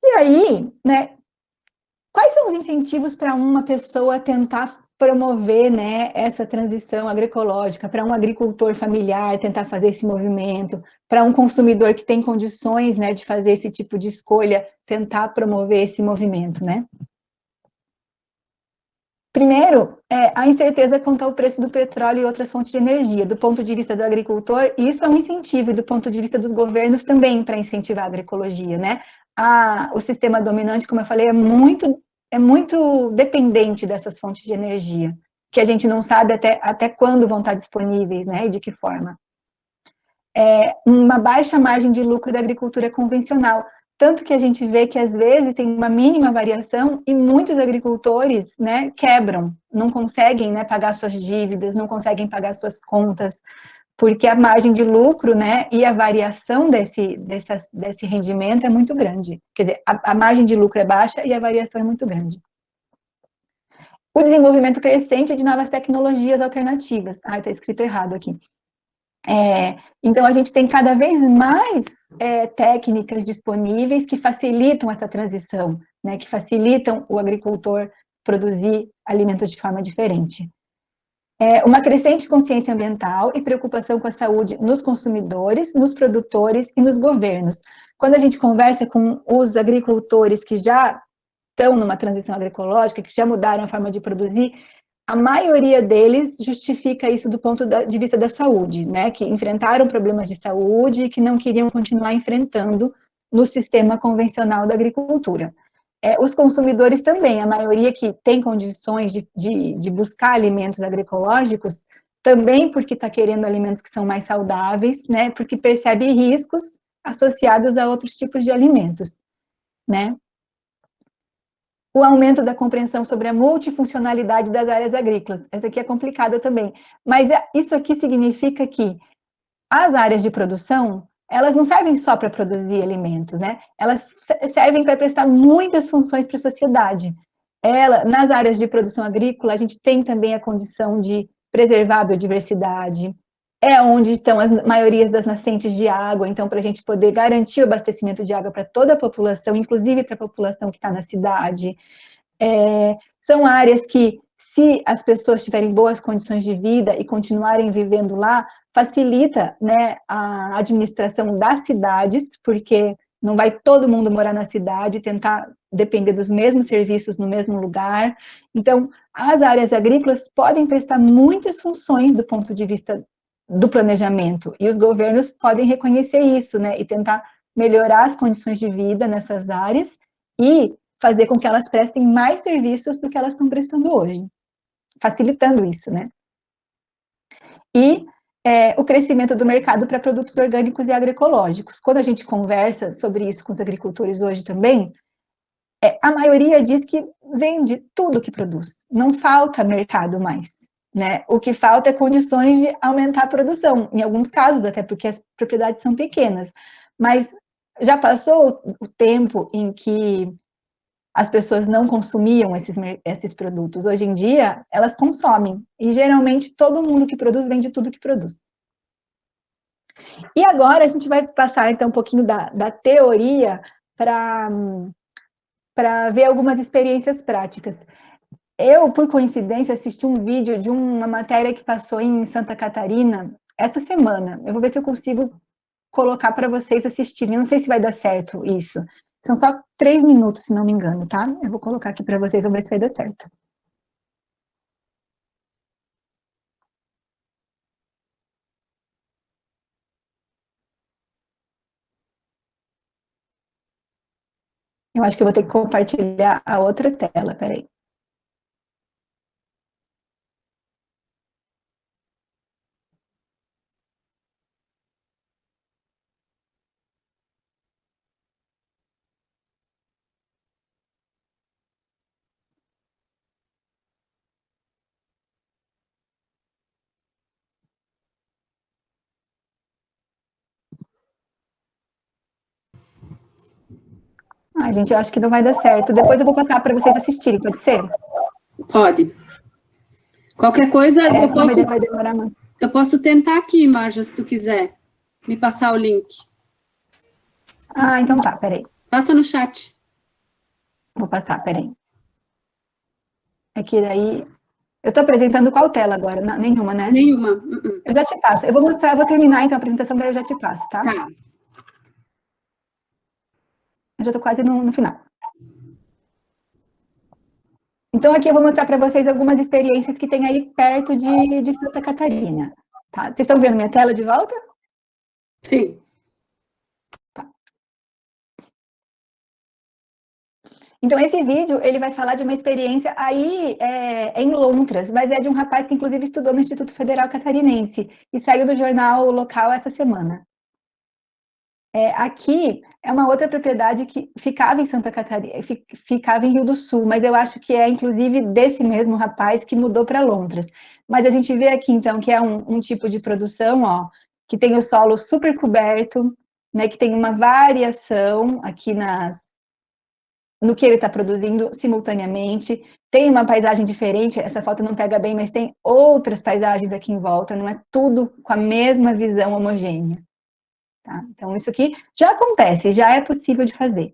E aí, né, quais são os incentivos para uma pessoa tentar promover, né, essa transição agroecológica, para um agricultor familiar tentar fazer esse movimento, para um consumidor que tem condições, né, de fazer esse tipo de escolha, tentar promover esse movimento, né? Primeiro, a incerteza quanto ao preço do petróleo e outras fontes de energia. Do ponto de vista do agricultor, isso é um incentivo, e do ponto de vista dos governos também, para incentivar a agroecologia, né? O sistema dominante, como eu falei, é muito dependente dessas fontes de energia, que a gente não sabe até quando vão estar disponíveis, né? E de que forma. Uma baixa margem de lucro da agricultura convencional. Tanto que a gente vê que, às vezes, tem uma mínima variação e muitos agricultores, né, quebram, não conseguem, né, pagar suas dívidas, não conseguem pagar suas contas, porque a margem de lucro, né, e a variação desse rendimento é muito grande. Quer dizer, a margem de lucro é baixa e a variação é muito grande. O desenvolvimento crescente de novas tecnologias alternativas. Está escrito errado aqui. Então, a gente tem cada vez mais técnicas disponíveis que facilitam essa transição, né, que facilitam o agricultor produzir alimentos de forma diferente. Uma crescente consciência ambiental e preocupação com a saúde nos consumidores, nos produtores e nos governos. Quando a gente conversa com os agricultores que já estão numa transição agroecológica, que já mudaram a forma de produzir, a maioria deles justifica isso do ponto de vista da saúde, né? Que enfrentaram problemas de saúde e que não queriam continuar enfrentando no sistema convencional da agricultura. Os consumidores também, a maioria que tem condições de buscar alimentos agroecológicos, também porque está querendo alimentos que são mais saudáveis, né? Porque percebe riscos associados a outros tipos de alimentos, né? O aumento da compreensão sobre a multifuncionalidade das áreas agrícolas. Essa aqui é complicada também, mas isso aqui significa que as áreas de produção, elas não servem só para produzir alimentos, né? Elas servem para prestar muitas funções para a sociedade. Nas áreas de produção agrícola, a gente tem também a condição de preservar a biodiversidade, onde estão as maiorias das nascentes de água, então, para a gente poder garantir o abastecimento de água para toda a população, inclusive para a população que está na cidade. São áreas que se as pessoas tiverem boas condições de vida e continuarem vivendo lá, facilita, né, a administração das cidades, porque não vai todo mundo morar na cidade, tentar depender dos mesmos serviços no mesmo lugar. Então, as áreas agrícolas podem prestar muitas funções do ponto de vista do planejamento, e os governos podem reconhecer isso, né, e tentar melhorar as condições de vida nessas áreas e fazer com que elas prestem mais serviços do que elas estão prestando hoje, facilitando isso, né. E o crescimento do mercado para produtos orgânicos e agroecológicos. Quando a gente conversa sobre isso com os agricultores hoje também, a maioria diz que vende tudo que produz, não falta mercado mais, né? O que falta é condições de aumentar a produção, em alguns casos, até porque as propriedades são pequenas, mas já passou o tempo em que as pessoas não consumiam esses produtos. Hoje em dia, elas consomem, e geralmente todo mundo que produz vende tudo que produz. E agora a gente vai passar, então, um pouquinho da teoria para ver algumas experiências práticas. Eu, por coincidência, assisti um vídeo de uma matéria que passou em Santa Catarina essa semana. Eu vou ver se eu consigo colocar para vocês assistirem. Eu não sei se vai dar certo isso. São só 3 minutos, se não me engano, tá? Eu vou colocar aqui para vocês, vamos ver se vai dar certo. Eu acho que eu vou ter que compartilhar a outra tela, peraí. Ai, gente, eu acho que não vai dar certo. Depois eu vou passar para vocês assistirem, pode ser? Pode. Qualquer coisa, Vai demorar mais. eu posso tentar aqui, Marja, se tu quiser me passar o link. Ah, então tá, peraí. Passa no chat. Vou passar, peraí. É que daí... Eu estou apresentando qual tela agora? Não, nenhuma, né? Nenhuma. Eu já te passo. Eu vou mostrar, vou terminar então a apresentação, daí eu já te passo, tá? Tá. Eu já estou quase no final. Então, aqui eu vou mostrar para vocês algumas experiências que tem aí perto de Santa Catarina. Tá? Vocês estão vendo minha tela de volta? Sim. Tá. Então, esse vídeo, ele vai falar de uma experiência aí em Lontras, mas é de um rapaz que, inclusive, estudou no Instituto Federal Catarinense e saiu do jornal local essa semana. Aqui é uma outra propriedade que ficava em Santa Catarina, ficava em Rio do Sul, mas eu acho que é, inclusive, desse mesmo rapaz que mudou para Lontras. Mas a gente vê aqui, então, que é um tipo de produção, ó, que tem o solo super coberto, né, que tem uma variação aqui no que ele está produzindo simultaneamente, tem uma paisagem diferente, essa foto não pega bem, mas tem outras paisagens aqui em volta, não é tudo com a mesma visão homogênea. Tá? Então, isso aqui já acontece, já é possível de fazer.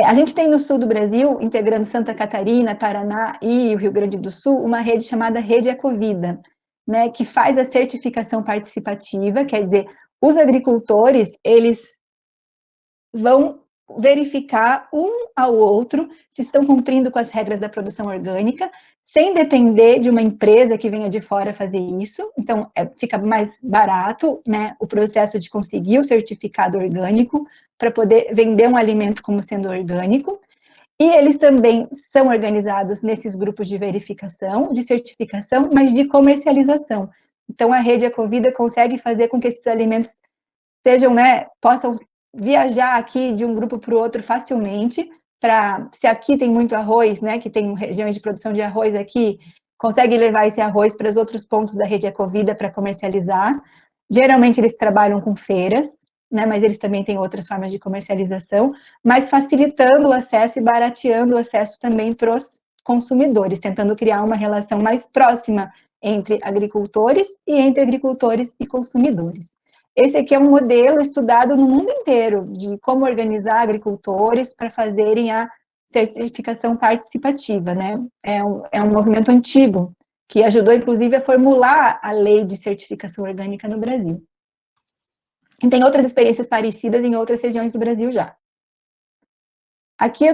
A gente tem no sul do Brasil, integrando Santa Catarina, Paraná e o Rio Grande do Sul, uma rede chamada Rede Ecovida, né, que faz a certificação participativa, quer dizer, os agricultores, eles vão verificar um ao outro se estão cumprindo com as regras da produção orgânica, sem depender de uma empresa que venha de fora fazer isso. Então, fica mais barato, né, o processo de conseguir o certificado orgânico para poder vender um alimento como sendo orgânico. E eles também são organizados nesses grupos de verificação, de certificação, mas de comercialização. Então, a Rede Ecovida consegue fazer com que esses alimentos sejam, né, possam viajar aqui de um grupo para o outro facilmente, se aqui tem muito arroz, né, que tem regiões de produção de arroz aqui, consegue levar esse arroz para os outros pontos da Rede Ecovida para comercializar. Geralmente eles trabalham com feiras, né, mas eles também têm outras formas de comercialização, mas facilitando o acesso e barateando o acesso também para os consumidores, tentando criar uma relação mais próxima entre agricultores e consumidores. Esse aqui é um modelo estudado no mundo inteiro de como organizar agricultores para fazerem a certificação participativa, né? É um movimento antigo, que ajudou, inclusive, a formular a lei de certificação orgânica no Brasil. E tem outras experiências parecidas em outras regiões do Brasil já. Aqui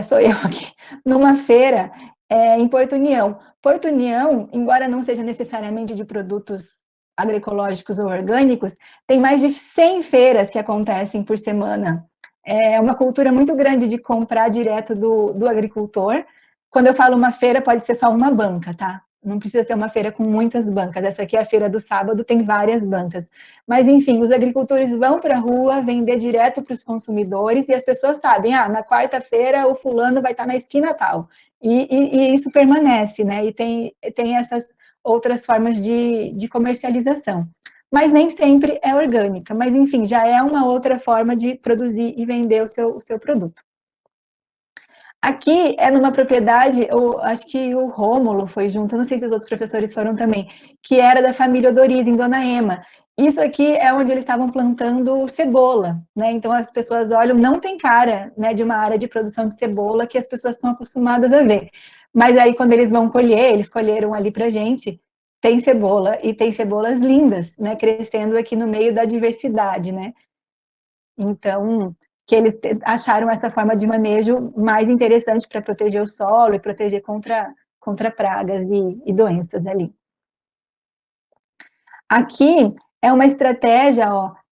sou eu, aqui, numa feira em Porto União. Porto União, embora não seja necessariamente de produtos agroecológicos ou orgânicos, tem mais de 100 feiras que acontecem por semana. É uma cultura muito grande de comprar direto do agricultor. Quando eu falo uma feira, pode ser só uma banca, tá? Não precisa ser uma feira com muitas bancas. Essa aqui é a feira do sábado, tem várias bancas. Mas, enfim, os agricultores vão para a rua vender direto para os consumidores e as pessoas sabem, na quarta-feira o fulano vai estar na esquina tal. E isso permanece, né? E tem essas outras formas de comercialização. Mas nem sempre é orgânica. Mas, enfim, já é uma outra forma de produzir e vender o seu produto. Aqui é numa propriedade, eu acho que o Rômulo foi junto, não sei se os outros professores foram também, que era da família Odoriz, em Dona Ema. Isso aqui é onde eles estavam plantando cebola, né? Então as pessoas olham, não tem cara, né, de uma área de produção de cebola que as pessoas estão acostumadas a ver. Mas aí quando eles vão colher, eles colheram ali pra gente, tem cebola e tem cebolas lindas, né, crescendo aqui no meio da diversidade, né? Então, que eles acharam essa forma de manejo mais interessante para proteger o solo e proteger contra pragas e doenças ali. Aqui é uma estratégia,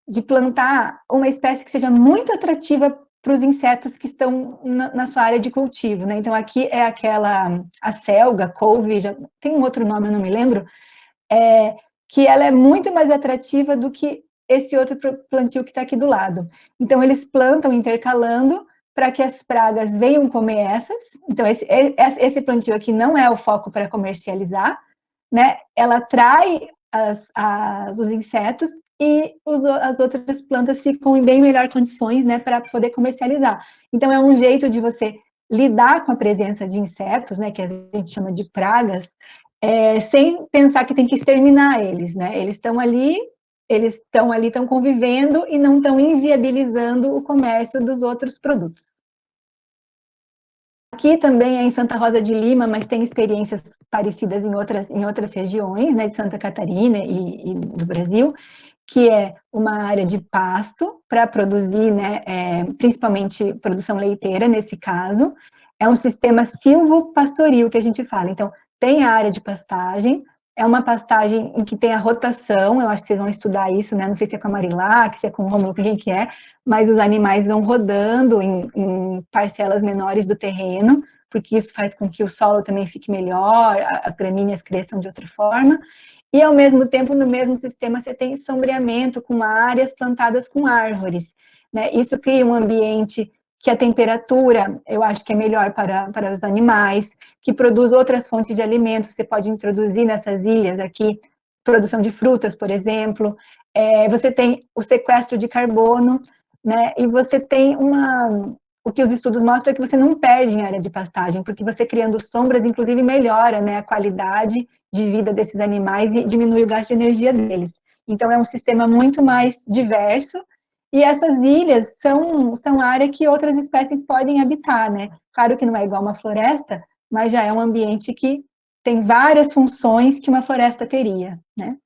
de plantar uma espécie que seja muito atrativa para os insetos que estão na sua área de cultivo, né? Então, aqui é a selga, couve, tem um outro nome, eu não me lembro, que ela é muito mais atrativa do que esse outro plantio que está aqui do lado. Então, eles plantam intercalando para que as pragas venham comer essas. Então, esse plantio aqui não é o foco para comercializar, né? Ela atrai os insetos e as outras plantas ficam em bem melhor condições, né, para poder comercializar. Então, é um jeito de você lidar com a presença de insetos, né, que a gente chama de pragas, sem pensar que tem que exterminar eles, né? Eles estão ali, estão convivendo e não estão inviabilizando o comércio dos outros produtos. Aqui também é em Santa Rosa de Lima, mas tem experiências parecidas em outras regiões, né, de Santa Catarina e do Brasil, que é uma área de pasto para produzir, né, principalmente produção leiteira, nesse caso. É um sistema silvopastoril que a gente fala. Então, tem a área de pastagem, é uma pastagem em que tem a rotação, eu acho que vocês vão estudar isso, né? Não sei se é com a Marilac, se é com o Rômulo, quem que é, mas os animais vão rodando em parcelas menores do terreno, porque isso faz com que o solo também fique melhor, as gramíneas cresçam de outra forma, e ao mesmo tempo, no mesmo sistema, você tem sombreamento com áreas plantadas com árvores, né? Isso cria um ambiente que a temperatura, eu acho que é melhor para os animais, que produz outras fontes de alimentos, você pode introduzir nessas ilhas aqui, produção de frutas, por exemplo, você tem o sequestro de carbono, né, e você tem o que os estudos mostram é que você não perde em área de pastagem, porque você criando sombras, inclusive, melhora, né, a qualidade de vida desses animais e diminui o gasto de energia deles. Então, é um sistema muito mais diverso, e essas ilhas são área que outras espécies podem habitar, né? Claro que não é igual uma floresta, mas já é um ambiente que tem várias funções que uma floresta teria, né?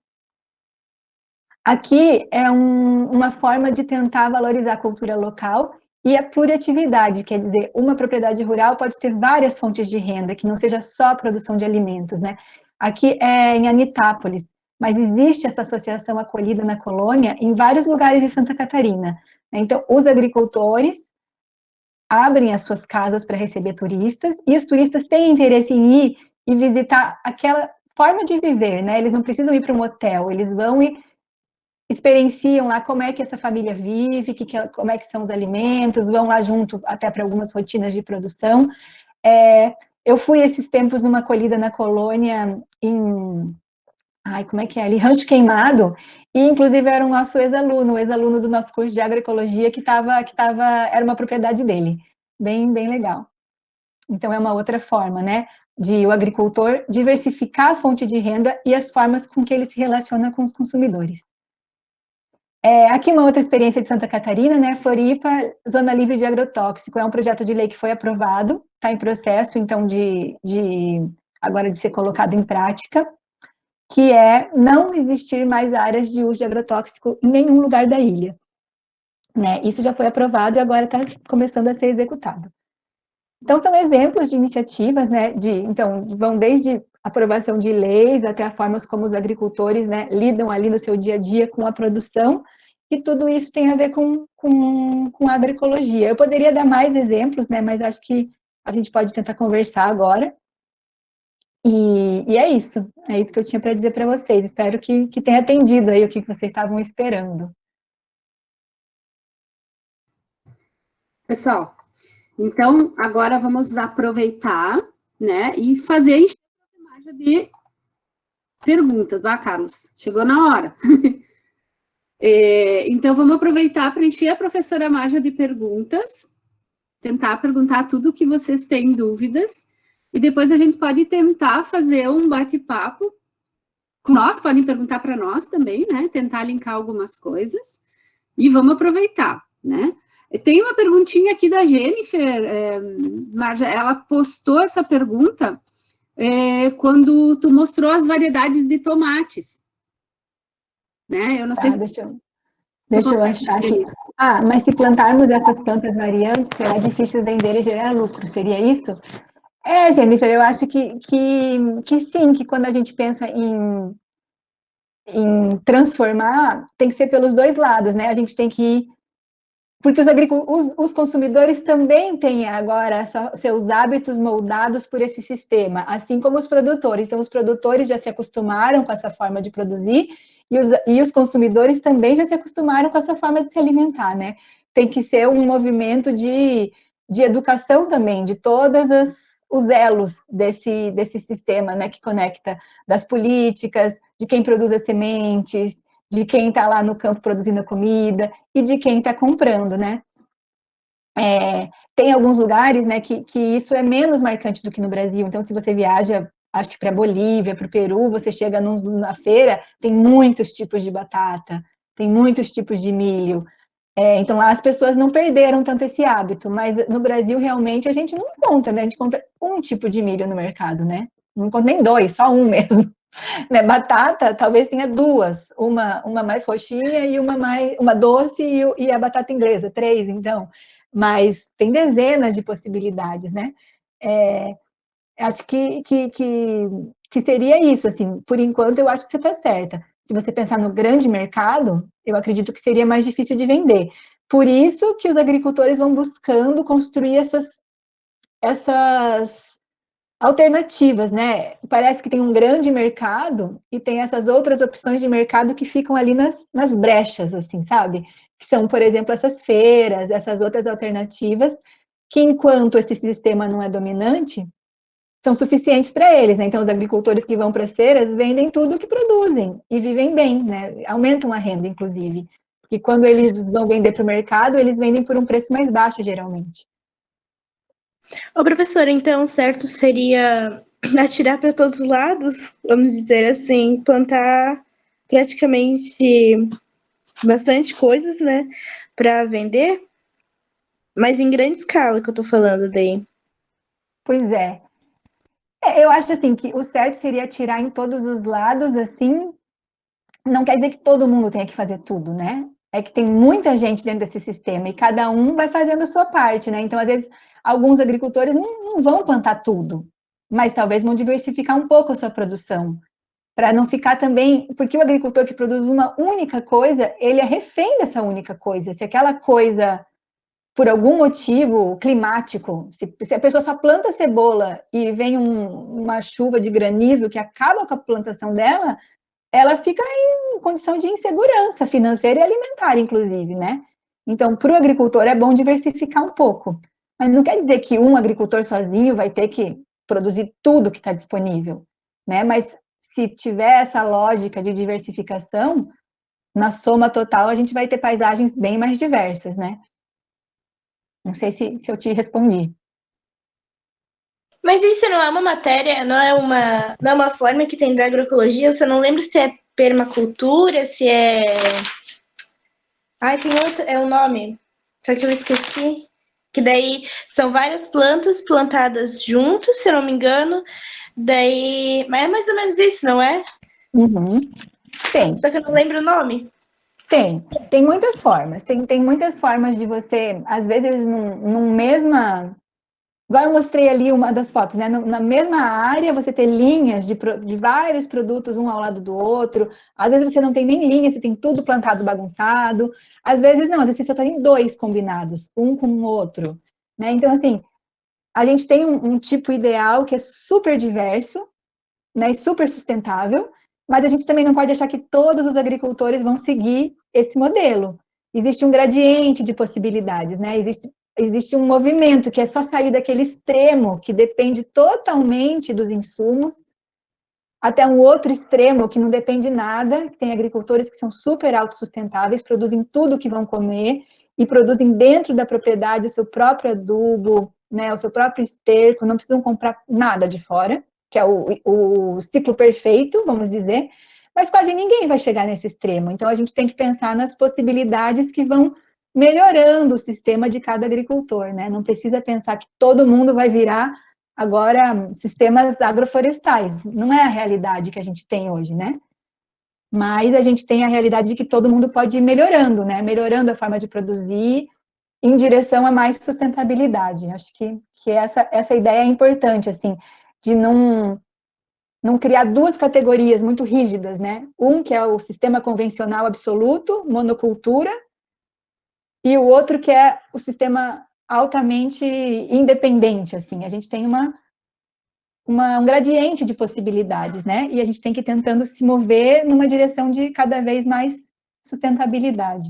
Aqui é uma forma de tentar valorizar a cultura local e a pluriatividade, quer dizer, uma propriedade rural pode ter várias fontes de renda, que não seja só a produção de alimentos, né? Aqui é em Anitápolis, mas existe essa associação acolhida na colônia em vários lugares de Santa Catarina. Então, os agricultores abrem as suas casas para receber turistas, e os turistas têm interesse em ir e visitar aquela forma de viver, né? Eles não precisam ir para um hotel, eles vão e experienciam lá como é que essa família vive, como é que são os alimentos, vão lá junto até para algumas rotinas de produção. Eu fui esses tempos numa acolhida na colônia como é que é ali? Rancho Queimado, e inclusive era o nosso ex-aluno do nosso curso de agroecologia era uma propriedade dele, bem legal. Então é uma outra forma, né, de o agricultor diversificar a fonte de renda e as formas com que ele se relaciona com os consumidores. Aqui uma outra experiência de Santa Catarina, né? Floripa, Zona Livre de Agrotóxico, é um projeto de lei que foi aprovado, está em processo, então, agora de ser colocado em prática, que é não existir mais áreas de uso de agrotóxico em nenhum lugar da ilha. Né? Isso já foi aprovado e agora está começando a ser executado. Então, são exemplos de iniciativas, né? Então, vão desde aprovação de leis até a forma como os agricultores, né, lidam ali no seu dia a dia com a produção, e tudo isso tem a ver com a agroecologia. Eu poderia dar mais exemplos, né, mas acho que a gente pode tentar conversar agora. E é isso que eu tinha para dizer para vocês. Espero que tenha atendido aí o que vocês estavam esperando. Pessoal, então agora vamos aproveitar, né, e fazer a margem de perguntas, vai, Carlos? Chegou na hora. Então, vamos aproveitar para encher a professora Marja de perguntas, tentar perguntar tudo que vocês têm dúvidas, e depois a gente pode tentar fazer um bate-papo com nós, podem perguntar para nós também, né? Tentar linkar algumas coisas, e vamos aproveitar, né? Tem uma perguntinha aqui da Jennifer, Marja, ela postou essa pergunta quando tu mostrou as variedades de tomates, né? Eu não sei se... Deixa eu achar aqui. Mas se plantarmos essas plantas variantes, será difícil vender e gerar lucro, seria isso? Jennifer, eu acho que sim, que quando a gente pensa em transformar, tem que ser pelos dois lados, né? A gente tem que ir... Porque os consumidores também têm agora seus hábitos moldados por esse sistema, assim como os produtores. Então, os produtores já se acostumaram com essa forma de produzir, e os consumidores também já se acostumaram com essa forma de se alimentar, né? Tem que ser um movimento de educação também, de todos os elos desse sistema, né, que conecta das políticas, de quem produz as sementes, de quem está lá no campo produzindo a comida e de quem está comprando, né? Tem alguns lugares, né, que isso é menos marcante do que no Brasil. Então, se você viaja, acho que para Bolívia, para o Peru, você chega na feira, tem muitos tipos de batata, tem muitos tipos de milho. Então, lá as pessoas não perderam tanto esse hábito, mas no Brasil, realmente, a gente não encontra, né? A gente encontra um tipo de milho no mercado, né? Não encontra nem dois, só um mesmo. Né? Batata, talvez tenha duas, uma mais roxinha e uma doce e a batata inglesa, 3, então. Mas tem dezenas de possibilidades, né? Acho que seria isso, assim, por enquanto eu acho que você está certa. Se você pensar no grande mercado, eu acredito que seria mais difícil de vender. Por isso que os agricultores vão buscando construir essas alternativas, né? Parece que tem um grande mercado e tem essas outras opções de mercado que ficam ali nas brechas, assim, sabe? Que são, por exemplo, essas feiras, essas outras alternativas, que enquanto esse sistema não é dominante, são suficientes para eles, né? Então, os agricultores que vão para as feiras vendem tudo o que produzem e vivem bem, né? Aumentam a renda, inclusive. Porque quando eles vão vender para o mercado, eles vendem por um preço mais baixo, geralmente. Ô, professora, então, certo seria atirar para todos os lados, vamos dizer assim, plantar praticamente bastante coisas, né, para vender, mas em grande escala que eu tô falando daí. Pois é. Eu acho assim que o certo seria atirar em todos os lados, assim, não quer dizer que todo mundo tenha que fazer tudo, né? É que tem muita gente dentro desse sistema e cada um vai fazendo a sua parte, né? Então, às vezes, alguns agricultores não vão plantar tudo, mas talvez vão diversificar um pouco a sua produção, para não ficar também... Porque o agricultor que produz uma única coisa, ele é refém dessa única coisa. Se aquela coisa, por algum motivo climático, se a pessoa só planta cebola e vem uma chuva de granizo que acaba com a plantação dela, ela fica em condição de insegurança financeira e alimentar, inclusive, né? Então, para o agricultor é bom diversificar um pouco, mas não quer dizer que um agricultor sozinho vai ter que produzir tudo que está disponível, né? Mas se tiver essa lógica de diversificação, na soma total a gente vai ter paisagens bem mais diversas, né? Não sei se eu te respondi. Mas isso não é uma matéria, não é uma forma que tem da agroecologia, eu só não lembro se é permacultura, se é Ai, tem outro, é o nome, só que eu esqueci. Que daí são várias plantas plantadas juntos, se eu não me engano. Daí, mas é mais ou menos isso, não é? Uhum. Tem. Só que eu não lembro o nome. Tem muitas formas. Tem muitas formas de você, às vezes, num mesma. Igual eu mostrei ali uma das fotos, né? Na mesma área, você ter linhas de vários produtos um ao lado do outro. Às vezes você não tem nem linha, você tem tudo plantado bagunçado. Às vezes não, às vezes você só tem dois combinados, um com o outro. Né? Então, assim, a gente tem um tipo ideal que é super diverso, né, e super sustentável, mas a gente também não pode achar que todos os agricultores vão seguir esse modelo. Existe um gradiente de possibilidades, né? Existe um movimento que é só sair daquele extremo que depende totalmente dos insumos, até um outro extremo que não depende nada. Tem agricultores que são super autossustentáveis, produzem tudo que vão comer e produzem dentro da propriedade o seu próprio adubo, né, o seu próprio esterco, não precisam comprar nada de fora, que é o ciclo perfeito, vamos dizer, mas quase ninguém vai chegar nesse extremo. Então, a gente tem que pensar nas possibilidades que vão melhorando o sistema de cada agricultor, né? Não precisa pensar que todo mundo vai virar agora sistemas agroflorestais. Não é a realidade que a gente tem hoje, né? Mas a gente tem a realidade de que todo mundo pode ir melhorando, né? Melhorando a forma de produzir em direção a mais sustentabilidade. Acho que essa ideia é importante, assim, de não criar duas categorias muito rígidas, né? Um que é o sistema convencional absoluto, monocultura, e o outro que é o sistema altamente independente, assim. A gente tem um gradiente de possibilidades, né? E a gente tem que ir tentando se mover numa direção de cada vez mais sustentabilidade.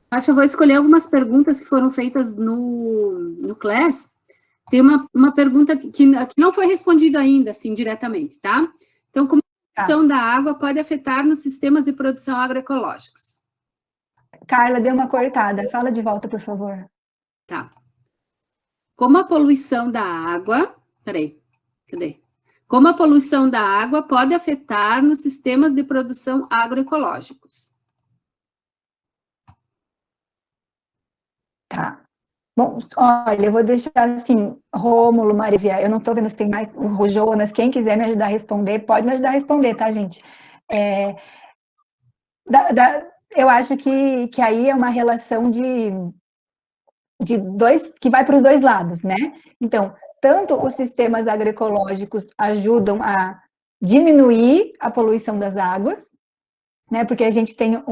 Paty, eu vou escolher algumas perguntas que foram feitas no Class. Tem uma pergunta que não foi respondida ainda, assim, diretamente, tá? Então, como a produção da água pode afetar nos sistemas de produção agroecológicos? Carla, deu uma cortada. Fala de volta, por favor. Tá. Como a poluição da água... Peraí, cadê? Como a poluição da água pode afetar nos sistemas de produção agroecológicos? Tá. Bom, olha, eu vou deixar assim, Rômulo, Marivia, eu não estou vendo se tem mais, o Jonas, quem quiser me ajudar a responder, pode me ajudar a responder, tá, gente? Eu acho que aí é uma relação de dois, que vai para os dois lados, né? Então, tanto os sistemas agroecológicos ajudam a diminuir a poluição das águas, né? Porque a gente tem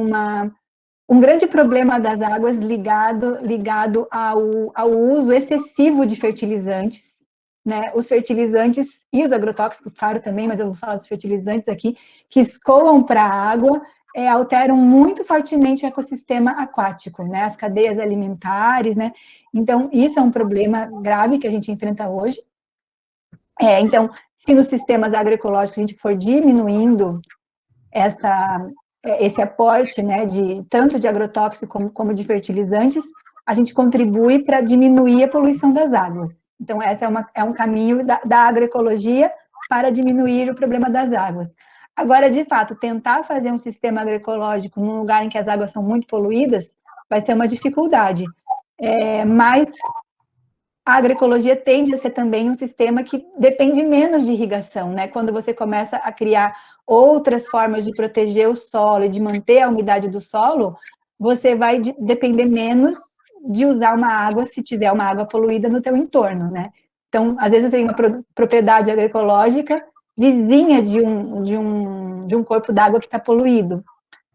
um grande problema das águas ligado ao uso excessivo de fertilizantes, né? Os fertilizantes e os agrotóxicos, claro, também, mas eu vou falar dos fertilizantes aqui, que escoam para a água, alteram muito fortemente o ecossistema aquático, né? As cadeias alimentares, né? Então, isso é um problema grave que a gente enfrenta hoje. Então, se nos sistemas agroecológicos a gente for diminuindo esse aporte, né, tanto de agrotóxico como de fertilizantes, a gente contribui para diminuir a poluição das águas. Então, esse é um caminho da agroecologia para diminuir o problema das águas. Agora, de fato, tentar fazer um sistema agroecológico num lugar em que as águas são muito poluídas vai ser uma dificuldade. Mas a agroecologia tende a ser também um sistema que depende menos de irrigação, né? Quando você começa a criar outras formas de proteger o solo e de manter a umidade do solo, você vai depender menos de usar uma água se tiver uma água poluída no teu entorno, né? Então, às vezes você tem uma propriedade agroecológica vizinha de um corpo d'água que está poluído.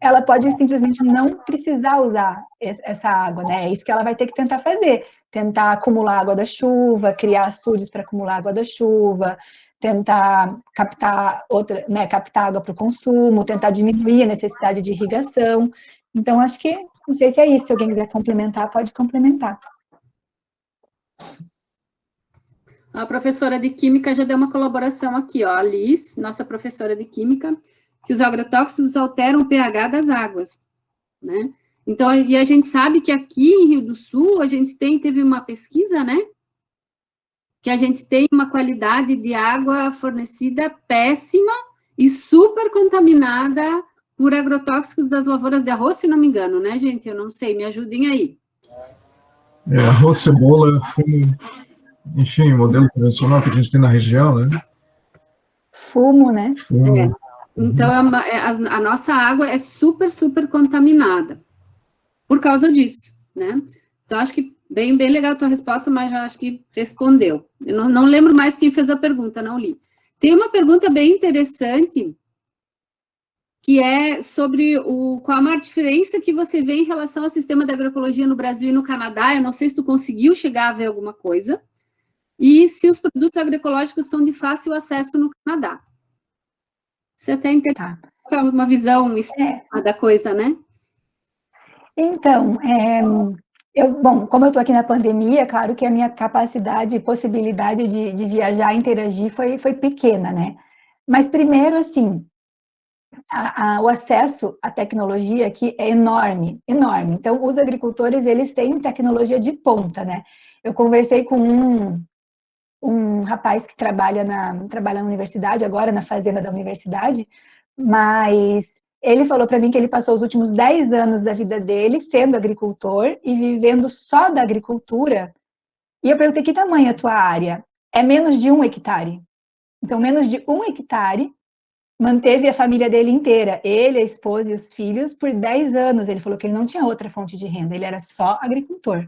Ela pode simplesmente não precisar usar essa água, né? É isso que ela vai ter que tentar fazer. Tentar acumular água da chuva, criar açudes para acumular água da chuva, tentar captar captar água para o consumo, tentar diminuir a necessidade de irrigação. Então, acho que, não sei se é isso, se alguém quiser complementar, pode complementar. A professora de Química já deu uma colaboração aqui, ó, a Liz, nossa professora de Química, que os agrotóxicos alteram o pH das águas, né? Então, e a gente sabe que aqui em Rio do Sul, a gente teve uma pesquisa, né? Que a gente tem uma qualidade de água fornecida péssima e super contaminada por agrotóxicos das lavouras de arroz, se não me engano, né, gente? Eu não sei, me ajudem aí. Arroz, cebola, fumo, enfim, modelo convencional que a gente tem na região, né? Fumo, né? Fumo. Então, a nossa água é super, super contaminada por causa disso, né? Então, acho que bem legal a tua resposta, mas já acho que respondeu. Eu não lembro mais quem fez a pergunta, não li. Tem uma pergunta bem interessante, que é sobre qual a maior diferença que você vê em relação ao sistema da agroecologia no Brasil e no Canadá. Eu não sei se tu conseguiu chegar a ver alguma coisa. E se os produtos agroecológicos são de fácil acesso no Canadá. Você até entende uma visão externa da coisa, né? Então, bom, como eu estou aqui na pandemia, claro que a minha capacidade e possibilidade de viajar e interagir foi pequena, né? Mas primeiro, assim, o acesso à tecnologia aqui é enorme, enorme. Então, os agricultores, eles têm tecnologia de ponta, né? Eu conversei com um rapaz que trabalha na universidade, agora na fazenda da universidade, mas ele falou para mim que ele passou os últimos 10 anos da vida dele sendo agricultor e vivendo só da agricultura. E eu perguntei, que tamanho é a tua área? É menos de 1 hectare. Então, menos de 1 hectare manteve a família dele inteira, ele, a esposa e os filhos, por 10 anos. Ele falou que ele não tinha outra fonte de renda, ele era só agricultor,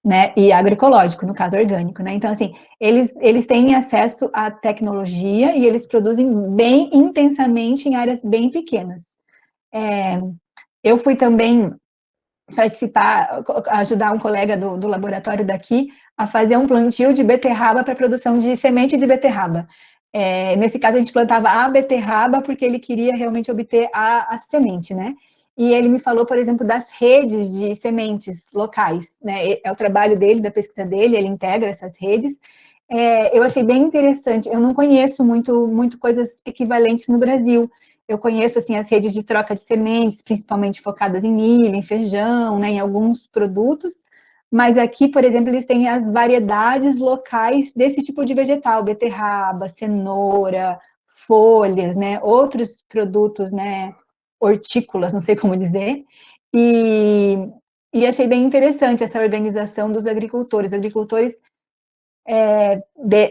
né? E agroecológico, no caso orgânico, né? Então, assim, eles têm acesso à tecnologia e eles produzem bem intensamente em áreas bem pequenas. Eu fui também participar, ajudar um colega do laboratório daqui a fazer um plantio de beterraba para produção de semente de beterraba. Nesse caso, a gente plantava a beterraba porque ele queria realmente obter a semente, né? E ele me falou, por exemplo, das redes de sementes locais, né? É o trabalho dele, da pesquisa dele, ele integra essas redes. Eu achei bem interessante. Eu não conheço muito coisas equivalentes no Brasil. Eu conheço, assim, as redes de troca de sementes, principalmente focadas em milho, em feijão, né, em alguns produtos, mas aqui, por exemplo, eles têm as variedades locais desse tipo de vegetal, beterraba, cenoura, folhas, né, outros produtos, né, hortícolas, não sei como dizer, e achei bem interessante essa organização dos agricultores. Agricultores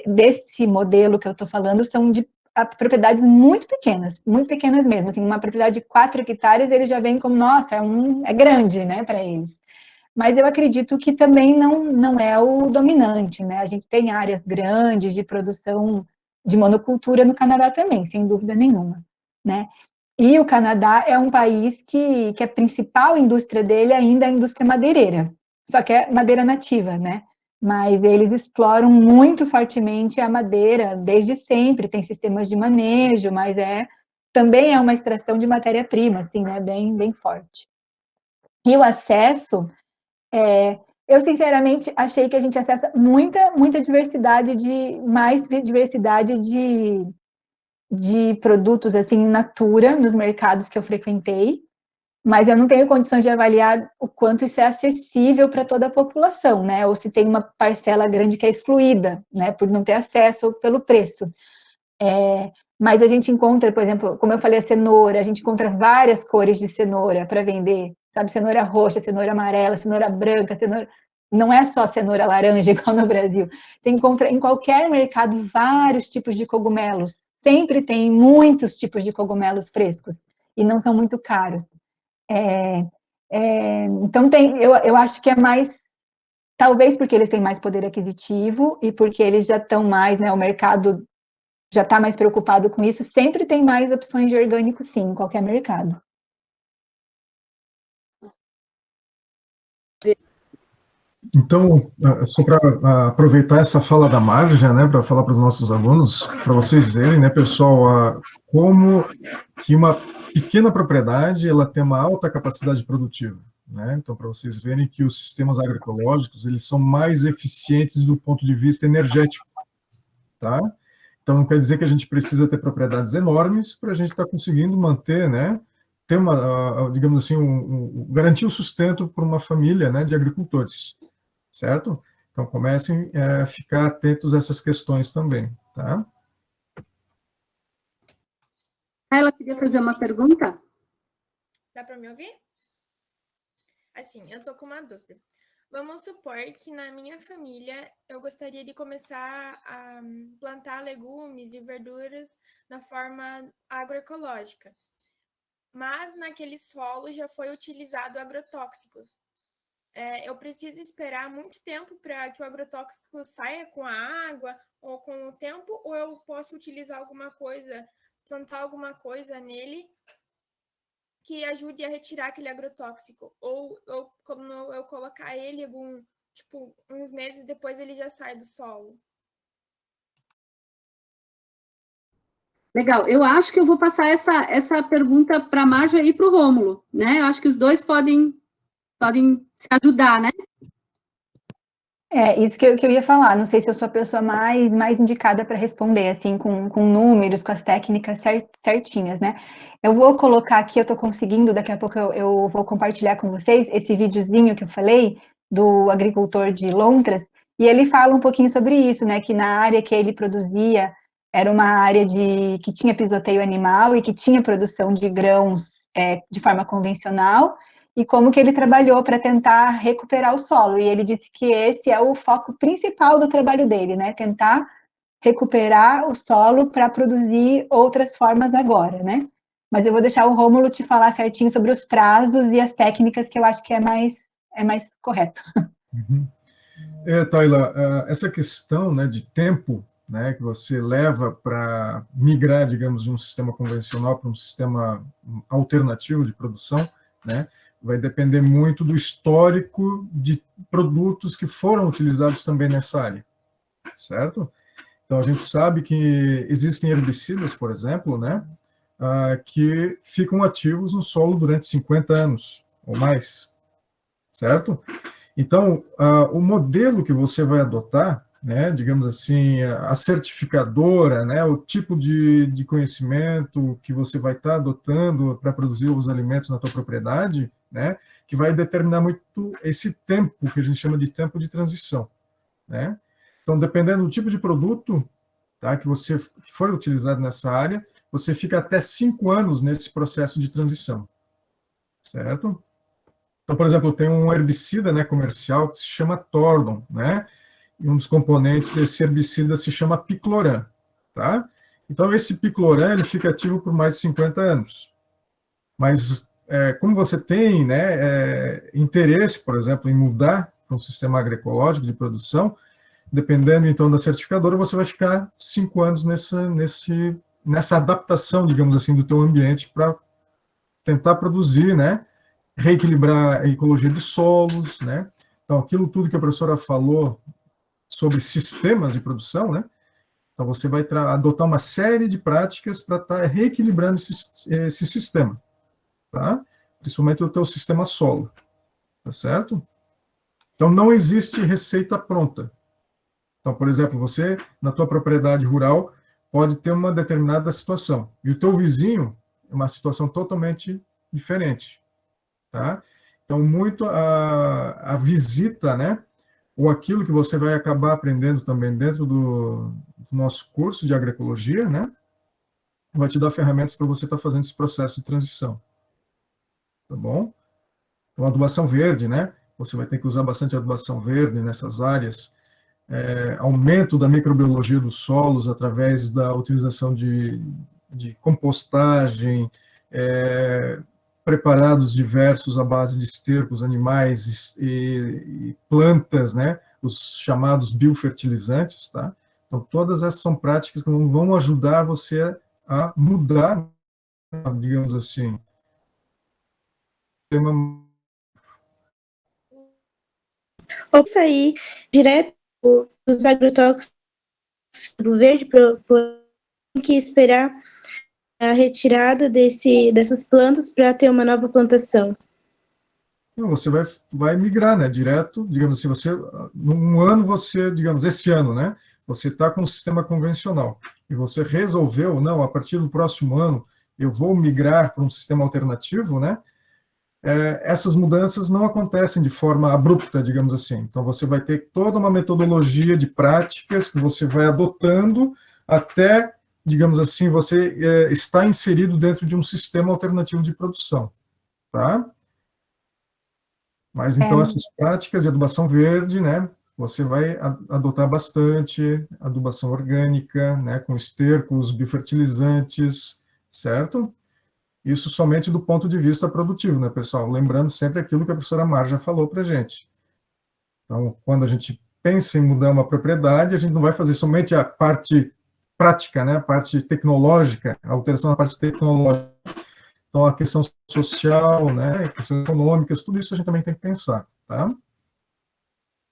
desse modelo que eu estou falando são de propriedades muito pequenas mesmo, assim, uma propriedade de 4 hectares, eles já veem como, nossa, é grande, né, para eles. Mas eu acredito que também não é o dominante, né? A gente tem áreas grandes de produção de monocultura no Canadá também, sem dúvida nenhuma, né? E o Canadá é um país que a principal indústria dele ainda é a indústria madeireira, só que é madeira nativa, né? Mas eles exploram muito fortemente a madeira desde sempre, tem sistemas de manejo, mas também é uma extração de matéria-prima, assim, né? Bem forte. E o acesso, eu sinceramente achei que a gente acessa muita diversidade mais diversidade de produtos assim in natura nos mercados que eu frequentei, mas eu não tenho condições de avaliar o quanto isso é acessível para toda a população, né? Ou se tem uma parcela grande que é excluída, né? Por não ter acesso ou pelo preço. Mas a gente encontra, por exemplo, como eu falei, a cenoura, a gente encontra várias cores de cenoura para vender, sabe? Cenoura roxa, cenoura amarela, cenoura branca, cenoura... Não é só cenoura laranja, igual no Brasil. Você encontra em qualquer mercado vários tipos de cogumelos. Sempre tem muitos tipos de cogumelos frescos e não são muito caros. Então, eu acho que é mais, talvez porque eles têm mais poder aquisitivo e porque eles já estão mais, né, o mercado já está mais preocupado com isso, sempre tem mais opções de orgânico, sim, em qualquer mercado. Então, só para aproveitar essa fala da Marja, né, para falar para os nossos alunos, para vocês verem, né, pessoal, como que uma pequena propriedade ela tem uma alta capacidade produtiva, né? Então, para vocês verem que os sistemas agroecológicos eles são mais eficientes do ponto de vista energético, tá? Então, não quer dizer que a gente precisa ter propriedades enormes para a gente estar conseguindo manter, né, ter uma, digamos assim, garantir o sustento para uma família, né, de agricultores, certo? Então, comecem a ficar atentos a essas questões também, tá? Ela queria fazer uma pergunta? Dá para me ouvir? Assim, eu tô com uma dúvida. Vamos supor que na minha família eu gostaria de começar a plantar legumes e verduras na forma agroecológica, mas naquele solo já foi utilizado agrotóxico. Eu preciso esperar muito tempo para que o agrotóxico saia com a água ou com o tempo, ou eu posso utilizar alguma coisa, plantar alguma coisa nele que ajude a retirar aquele agrotóxico, ou quando eu colocar ele uns meses depois ele já sai do solo. Legal, eu acho que eu vou passar essa pergunta para a Marja e para o Rômulo, né? Eu acho que os dois podem se ajudar, né? Isso que eu ia falar. Não sei se eu sou a pessoa mais indicada para responder, assim, com números, com as técnicas certinhas, né? Eu vou colocar aqui, eu estou conseguindo, daqui a pouco eu vou compartilhar com vocês esse videozinho que eu falei, do agricultor de Lontras, e ele fala um pouquinho sobre isso, né? Que na área que ele produzia, era uma área que tinha pisoteio animal e que tinha produção de grãos de forma convencional, e como que ele trabalhou para tentar recuperar o solo. E ele disse que esse é o foco principal do trabalho dele, né? Tentar recuperar o solo para produzir outras formas agora, né? Mas eu vou deixar o Rômulo te falar certinho sobre os prazos e as técnicas que eu acho que é mais correto. Uhum. Tayla, essa questão, né, de tempo, né, que você leva para migrar, digamos, de um sistema convencional para um sistema alternativo de produção, né, vai depender muito do histórico de produtos que foram utilizados também nessa área, certo? Então, a gente sabe que existem herbicidas, por exemplo, né, que ficam ativos no solo durante 50 anos ou mais, certo? Então, o modelo que você vai adotar, né, digamos assim, a certificadora, né, o tipo de conhecimento que você vai estar adotando para produzir os alimentos na tua propriedade, né, que vai determinar muito esse tempo que a gente chama de tempo de transição, né? Então, dependendo do tipo de produto, tá, que foi utilizado nessa área, você fica até 5 anos nesse processo de transição, certo? Então, por exemplo, tem um herbicida, né, comercial que se chama Tordon, né? E um dos componentes desse herbicida se chama picloram, tá? Então, esse picloram, ele fica ativo por mais de 50 anos. Mas, como você tem, né, interesse, por exemplo, em mudar para um sistema agroecológico de produção, dependendo, então, da certificadora, você vai ficar 5 anos nessa adaptação, digamos assim, do teu ambiente para tentar produzir, né, reequilibrar a ecologia de solos, né? Então, aquilo tudo que a professora falou sobre sistemas de produção, né? Então, você vai adotar uma série de práticas para estar reequilibrando esse sistema, tá? Principalmente o teu sistema solo, tá certo? Então, não existe receita pronta. Então, por exemplo, você, na tua propriedade rural, pode ter uma determinada situação, e o teu vizinho é uma situação totalmente diferente. Tá? Então, muito a visita, né, ou aquilo que você vai acabar aprendendo também dentro do nosso curso de agroecologia, né, vai te dar ferramentas para você estar fazendo esse processo de transição. Tá bom? Então, adubação verde, né, você vai ter que usar bastante adubação verde nessas áreas, aumento da microbiologia dos solos através da utilização de compostagem, preparados diversos à base de estercos animais e plantas, né, os chamados biofertilizantes, tá? Então, todas essas são práticas que vão ajudar você a mudar, digamos assim, ou sair direto dos agrotóxicos do verde, tem que esperar a retirada dessas plantas para ter uma nova plantação. Você vai migrar, né, direto, digamos assim, num ano digamos, esse ano, né, você está com um sistema convencional, e você resolveu, não, a partir do próximo ano, eu vou migrar para um sistema alternativo, né, essas mudanças não acontecem de forma abrupta, digamos assim. Então, você vai ter toda uma metodologia de práticas que você vai adotando até digamos assim, você está inserido dentro de um sistema alternativo de produção, tá? Mas então essas práticas de adubação verde, né, você vai adotar bastante adubação orgânica, né, com estercos, biofertilizantes, certo? Isso somente do ponto de vista produtivo, né, pessoal? Lembrando sempre aquilo que a professora Marja falou para a gente. Então, quando a gente pensa em mudar uma propriedade, a gente não vai fazer somente a parte prática, né, a parte tecnológica, a alteração da parte tecnológica. Então, a questão social, né, questões econômicas, tudo isso a gente também tem que pensar, tá?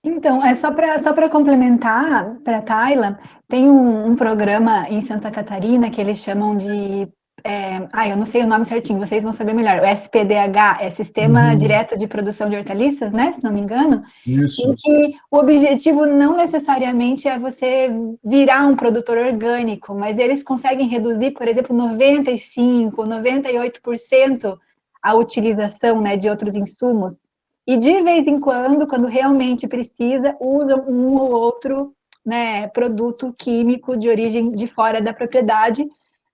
Então, só para complementar para a Tayla, tem um programa em Santa Catarina que eles chamam de... eu não sei o nome certinho, vocês vão saber melhor. O SPDH é Sistema Direto de Produção de Hortaliças, né? Se não me engano. Isso. Em que o objetivo não necessariamente é você virar um produtor orgânico, mas eles conseguem reduzir, por exemplo, 95%, 98% a utilização, né, de outros insumos. E, de vez em quando realmente precisa, usam um ou outro, né, produto químico de origem de fora da propriedade,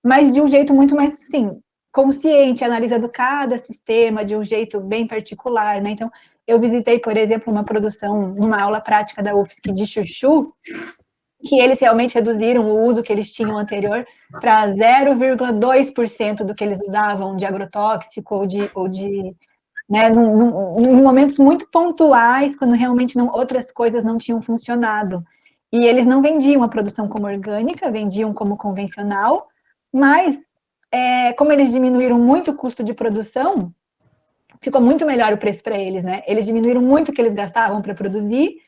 mas de um jeito muito mais, assim, consciente, analisando cada sistema de um jeito bem particular, né? Então, eu visitei, por exemplo, uma produção, numa aula prática da UFSC de chuchu, que eles realmente reduziram o uso que eles tinham anterior para 0,2% do que eles usavam de agrotóxico ou de né, em momentos muito pontuais, quando realmente outras coisas não tinham funcionado. E eles não vendiam a produção como orgânica, vendiam como convencional, mas como eles diminuíram muito o custo de produção, ficou muito melhor o preço para eles, né? Eles diminuíram muito o que eles gastavam para produzir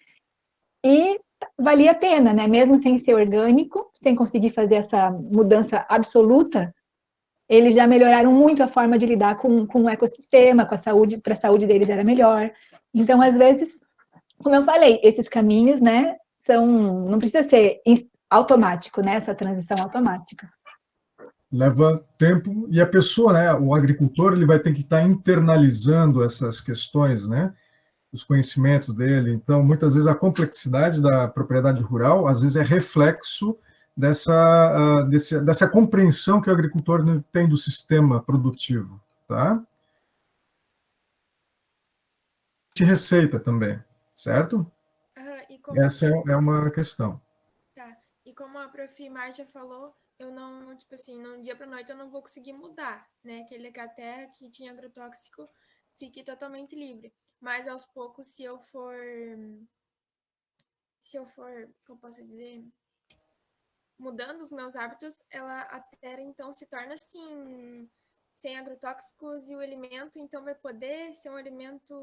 e valia a pena, né? Mesmo sem ser orgânico, sem conseguir fazer essa mudança absoluta, eles já melhoraram muito a forma de lidar com o ecossistema, com a saúde, para a saúde deles era melhor. Então, às vezes, como eu falei, esses caminhos, né, não precisa ser automático, né, essa transição automática. Leva tempo, e a pessoa, né, o agricultor, ele vai ter que estar internalizando essas questões, né, os conhecimentos dele. Então, muitas vezes, a complexidade da propriedade rural, às vezes, é reflexo dessa compreensão que o agricultor tem do sistema produtivo, tá? De receita também, certo? Essa é uma questão. Tá, e como a prof. Marcia falou, eu não, tipo assim, de um dia para noite eu não vou conseguir mudar, né? Aquele que a terra que tinha agrotóxico fique totalmente livre. Mas aos poucos, se eu for, como posso dizer, mudando os meus hábitos, a terra então se torna assim, sem agrotóxicos, e o alimento então vai poder ser um alimento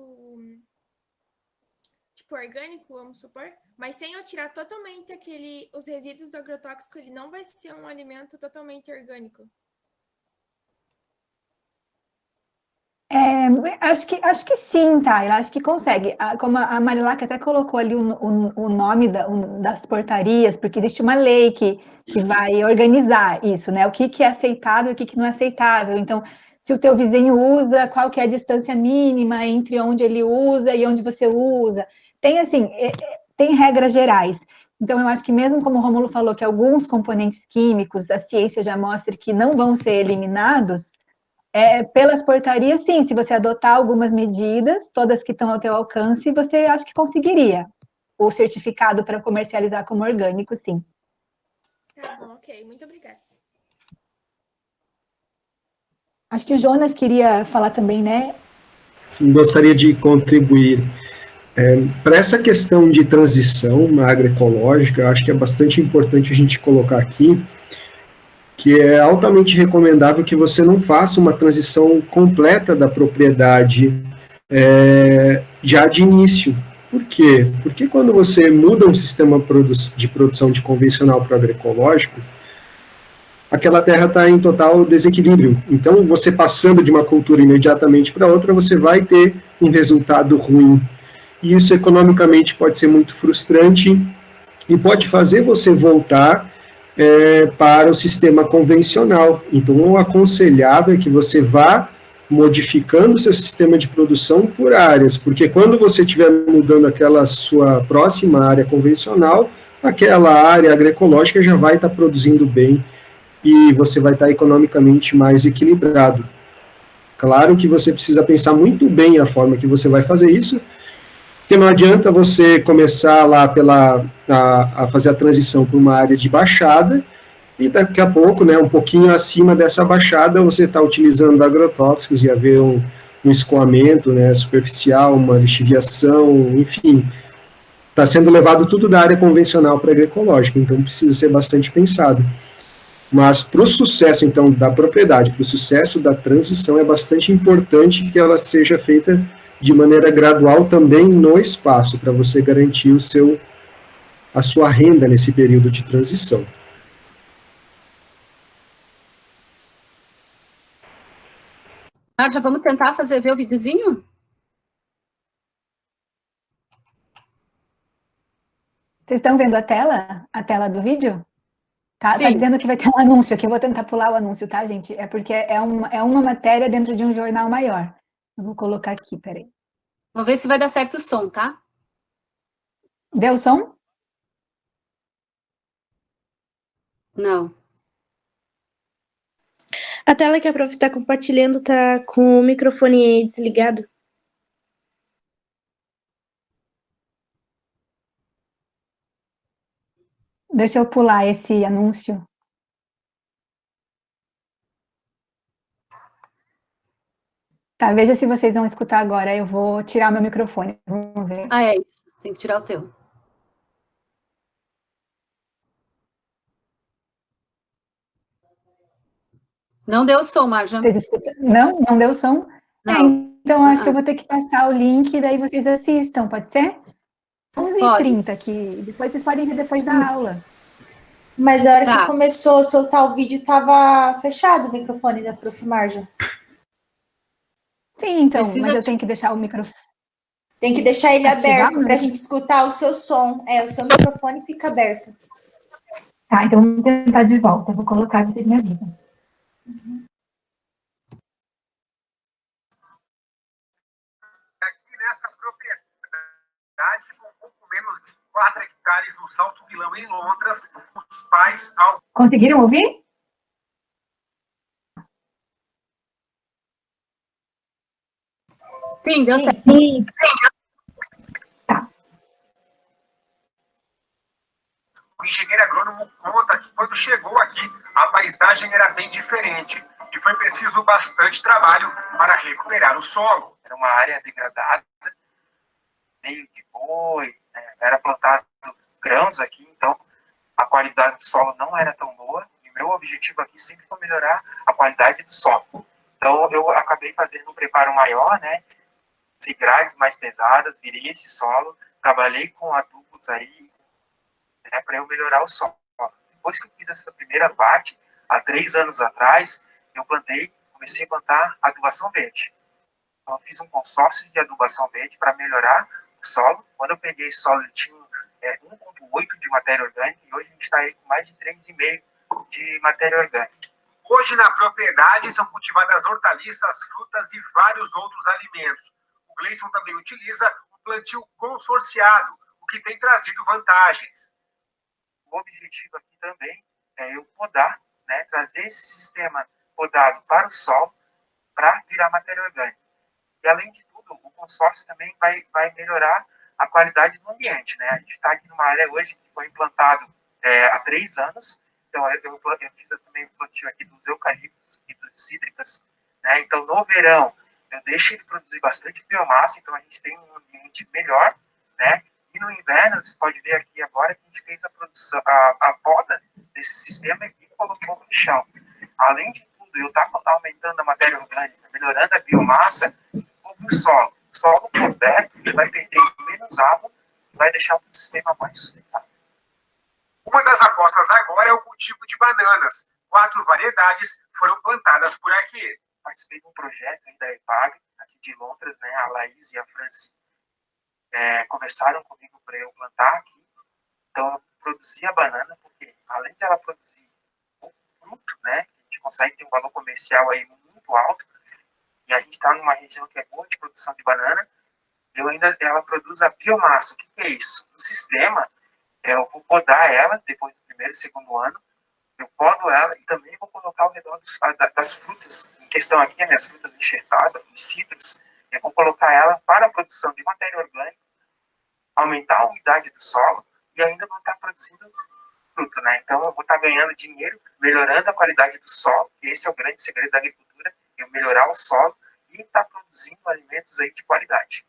tipo orgânico, vamos supor, mas sem eu tirar totalmente os resíduos do agrotóxico, ele não vai ser um alimento totalmente orgânico. Acho que sim, Tayla, acho que consegue. Como a Marilac até colocou ali o nome das portarias, porque existe uma lei que vai organizar isso, né? O que é aceitável e o que não é aceitável. Então, se o teu vizinho usa, qual que é a distância mínima entre onde ele usa e onde você usa. Tem, assim, tem regras gerais. Então, eu acho que mesmo como o Rômulo falou, que alguns componentes químicos, a ciência já mostra que não vão ser eliminados, pelas portarias, sim, se você adotar algumas medidas, todas que estão ao teu alcance, você acho que conseguiria o certificado para comercializar como orgânico, sim. Tá bom, ok, muito obrigada. Acho que o Jonas queria falar também, né? Sim, gostaria de contribuir. Para essa questão de transição agroecológica, acho que é bastante importante a gente colocar aqui que é altamente recomendável que você não faça uma transição completa da propriedade já de início. Por quê? Porque quando você muda um sistema de produção de convencional para agroecológico, aquela terra está em total desequilíbrio. Então, você passando de uma cultura imediatamente para outra, você vai ter um resultado ruim. E isso economicamente pode ser muito frustrante e pode fazer você voltar para o sistema convencional. Então, o aconselhável é que você vá modificando o seu sistema de produção por áreas, porque quando você estiver mudando aquela sua próxima área convencional, aquela área agroecológica já vai estar produzindo bem e você vai estar economicamente mais equilibrado. Claro que você precisa pensar muito bem a forma que você vai fazer isso, porque não adianta você começar lá a fazer a transição para uma área de baixada, e daqui a pouco, né, um pouquinho acima dessa baixada, você está utilizando agrotóxicos e haver um escoamento, né, superficial, uma lixiviação, enfim, está sendo levado tudo da área convencional para a agroecológica, então precisa ser bastante pensado. Mas para o sucesso, então, da propriedade, para o sucesso da transição, é bastante importante que ela seja feita de maneira gradual também no espaço, para você garantir a sua renda nesse período de transição. Já vamos tentar ver o videozinho? Vocês estão vendo a tela? A tela do vídeo? Tá Sim. dizendo que vai ter um anúncio aqui, eu vou tentar pular o anúncio, tá, gente? É porque é uma matéria dentro de um jornal maior. Eu vou colocar aqui, peraí. Vamos ver se vai dar certo o som, tá? Deu som? Não. A tela que a prof está compartilhando está com o microfone desligado. Deixa eu pular esse anúncio. Tá, veja se vocês vão escutar agora. Eu vou tirar meu microfone. Vamos ver. Ah, é isso. Tem que tirar o teu. Não deu som, Marja. Vocês escutam? Não? Não deu som? Não. Então acho que eu vou ter que passar o link e daí vocês assistam, pode ser? 11h30 aqui. Depois vocês podem ver depois da aula. Mas a hora Tá. que começou a soltar o vídeo, tava fechado o microfone da prof. Marja. Sim, então, Precisa mas eu de- tenho que deixar o microfone. Tem que deixar ele Ativar, aberto para a gente escutar o seu som. O seu microfone fica aberto. Tá, então vamos tentar de volta. Eu vou colocar, vocês me avisam. Aqui nessa propriedade, com um pouco menos de 4 hectares no Salto Vilão, em Londres, os pais... Conseguiram ouvir? Sim, deu certo. Sim. O engenheiro agrônomo conta que quando chegou aqui, a paisagem era bem diferente e foi preciso bastante trabalho para recuperar o solo. Era uma área degradada, meio de boi, era plantado grãos aqui, então a qualidade do solo não era tão boa e o meu objetivo aqui sempre foi melhorar a qualidade do solo. Então eu acabei fazendo um preparo maior, né, sem grades mais pesadas, virei esse solo, trabalhei com adubos aí, né, para eu melhorar o solo. Depois que eu fiz essa primeira parte, há 3 anos atrás, eu comecei a plantar adubação verde. Então, eu fiz um consórcio de adubação verde para melhorar o solo. Quando eu peguei esse solo, ele tinha 1,8 de matéria orgânica e hoje a gente está aí com mais de 3,5 de matéria orgânica. Hoje, na propriedade, são cultivadas hortaliças, frutas e vários outros alimentos. O Gleison também utiliza o plantio consorciado, o que tem trazido vantagens. O objetivo aqui também é eu podar, né, trazer esse sistema podado para o solo para virar matéria orgânica. E, além de tudo, o consórcio também vai melhorar a qualidade do ambiente. Né? A gente está aqui numa área hoje que foi implantado há 3 anos. Então, eu fiz também o plantio aqui dos eucaliptos e dos cítricas. Né? Então, no verão, eu deixo ele produzir bastante biomassa, então a gente tem um ambiente melhor, né? E no inverno, você pode ver aqui agora que a gente fez a poda desse sistema e colocou no chão. Além de tudo, eu estar aumentando a matéria orgânica, melhorando a biomassa, o solo coberto, ele vai perder menos água e vai deixar o sistema mais sustentável. Uma das apostas agora é o cultivo de bananas. 4 variedades foram plantadas por aqui. Participei de um projeto aí da EPAG, aqui de Londres, né? A Laís e a Franci conversaram comigo para eu plantar aqui. Então, eu produzi a banana, porque além de ela produzir o fruto, né? A gente consegue ter um valor comercial aí muito alto, e a gente está numa região que é boa de produção de banana, ela produz a biomassa. O que é isso? No sistema, eu vou podar ela depois do 1º e 2º ano, eu podo ela e também vou colocar ao redor das frutas, em questão aqui, as frutas enxertadas, os citros, eu vou colocar ela para a produção de matéria orgânica, aumentar a umidade do solo e ainda vou estar produzindo fruta, né? Então eu vou estar ganhando dinheiro, melhorando a qualidade do solo, que esse é o grande segredo da agricultura, é melhorar o solo e estar produzindo alimentos aí de qualidade.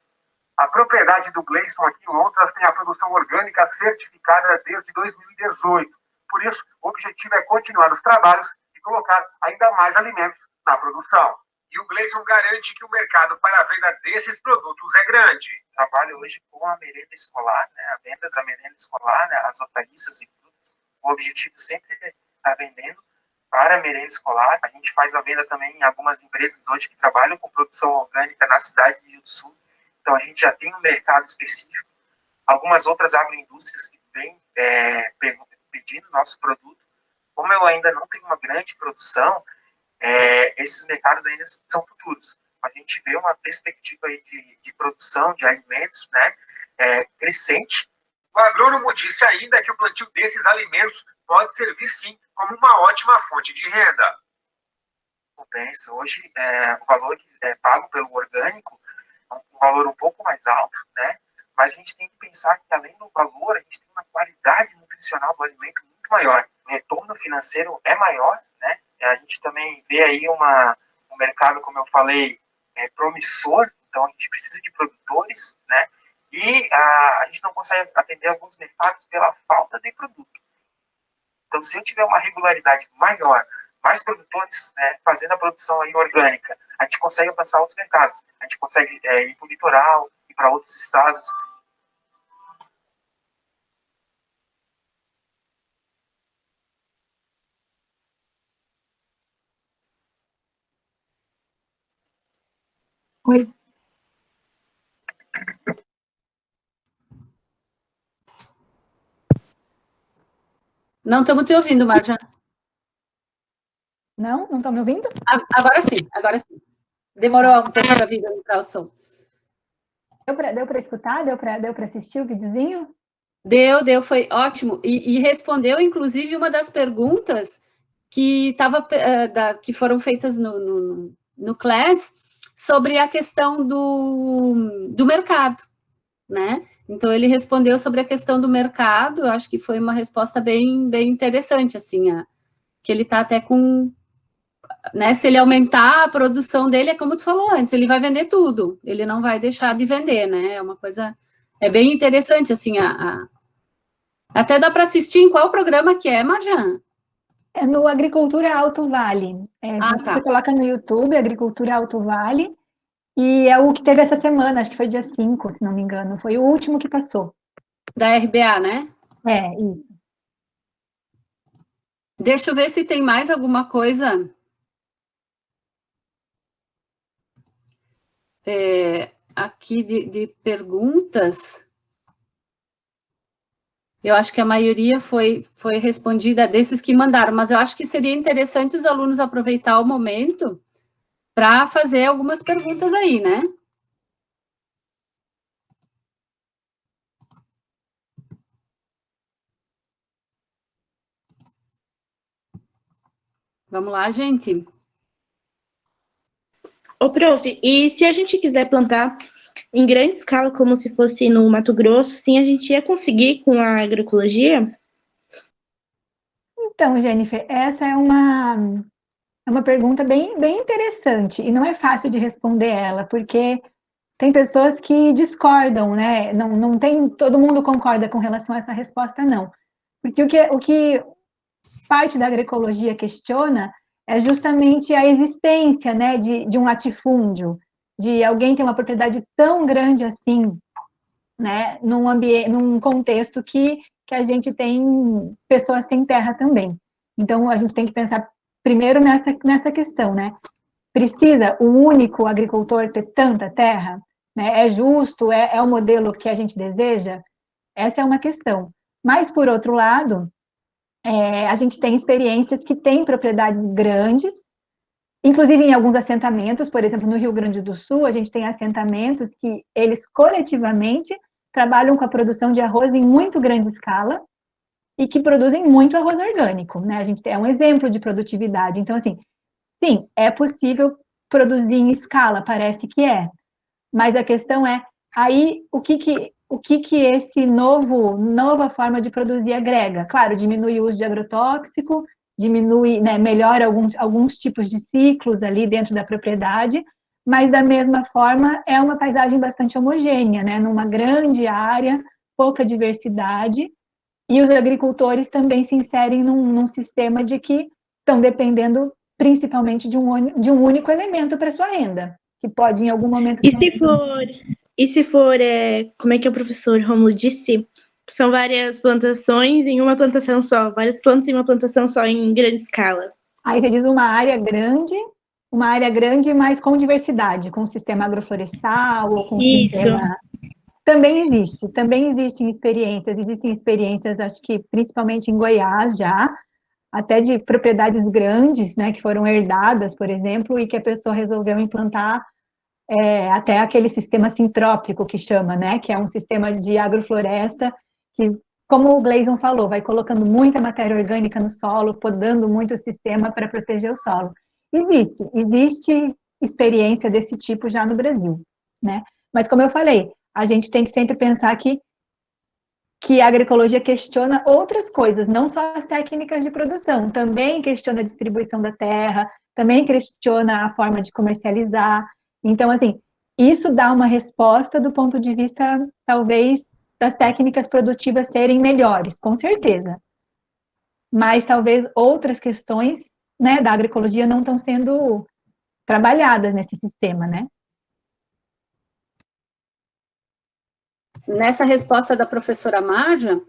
A propriedade do Gleison aqui em Londras tem a produção orgânica certificada desde 2018. Por isso, o objetivo é continuar os trabalhos e colocar ainda mais alimentos na produção. E o Gleison garante que o mercado para a venda desses produtos é grande. Trabalho hoje com a merenda escolar, né, a venda da merenda escolar, né, as hortaliças e frutas. O objetivo sempre é estar vendendo para a merenda escolar. A gente faz a venda também em algumas empresas hoje que trabalham com produção orgânica na cidade de Rio do Sul. Então, a gente já tem um mercado específico. Algumas outras agroindústrias que vêm pedindo nosso produto. Como eu ainda não tenho uma grande produção, esses mercados ainda são futuros. Mas a gente vê uma perspectiva aí de produção de alimentos, né, crescente. O agrônomo disse ainda que o plantio desses alimentos pode servir, sim, como uma ótima fonte de renda. Compensa. Hoje, o valor que é pago pelo orgânico é um valor um pouco mais alto, né? Mas a gente tem que pensar que, além do valor, a gente tem uma qualidade nutricional do alimento muito maior. O retorno financeiro é maior, né? A gente também vê aí um mercado, como eu falei, promissor. Então, a gente precisa de produtores, né? E a gente não consegue atender alguns mercados pela falta de produto. Então, se eu tiver uma regularidade maior, mais produtores, né, fazendo a produção aí orgânica, a gente consegue alcançar outros mercados. A gente consegue ir para o litoral, ir para outros estados. Oi. Não estamos te ouvindo, Marja. Não? Não estão me ouvindo? Agora sim, agora sim. Demorou um pouco para vir entrar o som. Deu para escutar? Deu para assistir o videozinho? Deu, foi ótimo. E respondeu, inclusive, uma das perguntas que foram feitas no Class sobre a questão do mercado, né? Então, ele respondeu sobre a questão do mercado, eu acho que foi uma resposta bem interessante, assim, que ele está até com... Né, se ele aumentar a produção dele, é como tu falou antes, ele vai vender tudo, ele não vai deixar de vender, né? É uma coisa... É bem interessante, assim, até dá para assistir em qual programa que é, Marjan? É no Agricultura Alto Vale. Tá. Você coloca no YouTube, Agricultura Alto Vale, e é o que teve essa semana, acho que foi dia 5, se não me engano. Foi o último que passou. Da RBA, né? É, isso. Deixa eu ver se tem mais alguma coisa. Aqui de perguntas. Eu acho que a maioria foi respondida desses que mandaram, mas eu acho que seria interessante os alunos aproveitar o momento para fazer algumas perguntas aí, né? Vamos lá, gente. Ô, prof, e se a gente quiser plantar em grande escala, como se fosse no Mato Grosso, sim, a gente ia conseguir com a agroecologia? Então, Jennifer, essa é uma pergunta bem interessante, e não é fácil de responder ela, porque tem pessoas que discordam, né? Não tem, todo mundo concorda com relação a essa resposta, não. Porque o que parte da agroecologia questiona é justamente a existência, né, de um latifúndio, de alguém ter uma propriedade tão grande assim, né, num contexto que a gente tem pessoas sem terra também. Então, a gente tem que pensar primeiro nessa questão, né? Precisa o único agricultor ter tanta terra? Né? É justo? É o modelo que a gente deseja? Essa é uma questão. Mas, por outro lado, a gente tem experiências que têm propriedades grandes, inclusive em alguns assentamentos, por exemplo, no Rio Grande do Sul, a gente tem assentamentos que eles coletivamente trabalham com a produção de arroz em muito grande escala, e que produzem muito arroz orgânico, né? A gente é um exemplo de produtividade. Então, assim, sim, é possível produzir em escala, parece que é. Mas a questão é, aí, o que esse nova forma de produzir agrega? Claro, diminui o uso de agrotóxico, diminui, né, melhora alguns tipos de ciclos ali dentro da propriedade, mas da mesma forma é uma paisagem bastante homogênea, né, numa grande área, pouca diversidade, e os agricultores também se inserem num sistema de que estão dependendo principalmente de um único elemento para sua renda, que pode em algum momento... E se for, como é que o professor Rômulo disse, são várias plantações em uma plantação só, várias plantas em uma plantação só em grande escala. Aí você diz uma área grande, mas com diversidade, com sistema agroflorestal ou com sistema... Também existem experiências, acho que principalmente em Goiás já, até de propriedades grandes, né, que foram herdadas, por exemplo, e que a pessoa resolveu implantar até aquele sistema sintrópico que chama, né, que é um sistema de agrofloresta que, como o Gleison falou, vai colocando muita matéria orgânica no solo, podando muito o sistema para proteger o solo. Existe experiência desse tipo já no Brasil, né? Mas, como eu falei, a gente tem que sempre pensar que a agroecologia questiona outras coisas, não só as técnicas de produção, também questiona a distribuição da terra, também questiona a forma de comercializar. Então, assim, isso dá uma resposta do ponto de vista, talvez, das técnicas produtivas serem melhores, com certeza. Mas talvez outras questões, né, da agroecologia não estão sendo trabalhadas nesse sistema, né? Nessa resposta da professora Marja,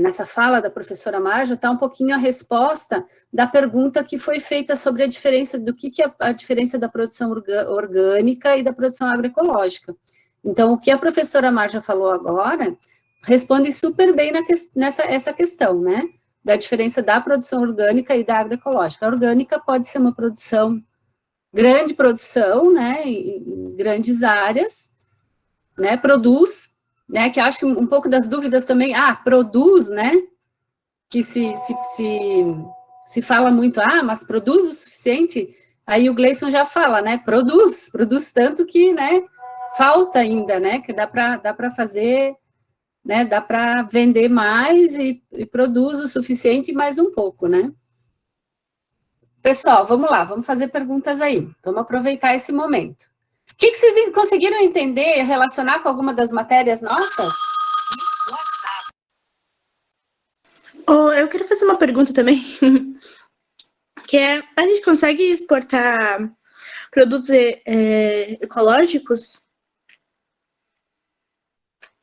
nessa fala da professora Marja, está um pouquinho a resposta da pergunta que foi feita sobre a diferença do que é a diferença da produção orgânica e da produção agroecológica. Então, o que a professora Marja falou agora responde super bem essa questão, né? Da diferença da produção orgânica e da agroecológica. A orgânica pode ser uma grande produção, né, em grandes áreas, né, produz, né, que acho que um pouco das dúvidas também, produz, né, que se fala muito, mas produz o suficiente, aí o Gleison já fala, né, produz tanto que, né, falta ainda, né, que dá para fazer, né, dá para vender mais e produz o suficiente e mais um pouco, né. Pessoal, vamos lá, vamos fazer perguntas aí, vamos aproveitar esse momento. O que vocês conseguiram entender e relacionar com alguma das matérias nossas? Eu quero fazer uma pergunta também, que a gente consegue exportar produtos ecológicos?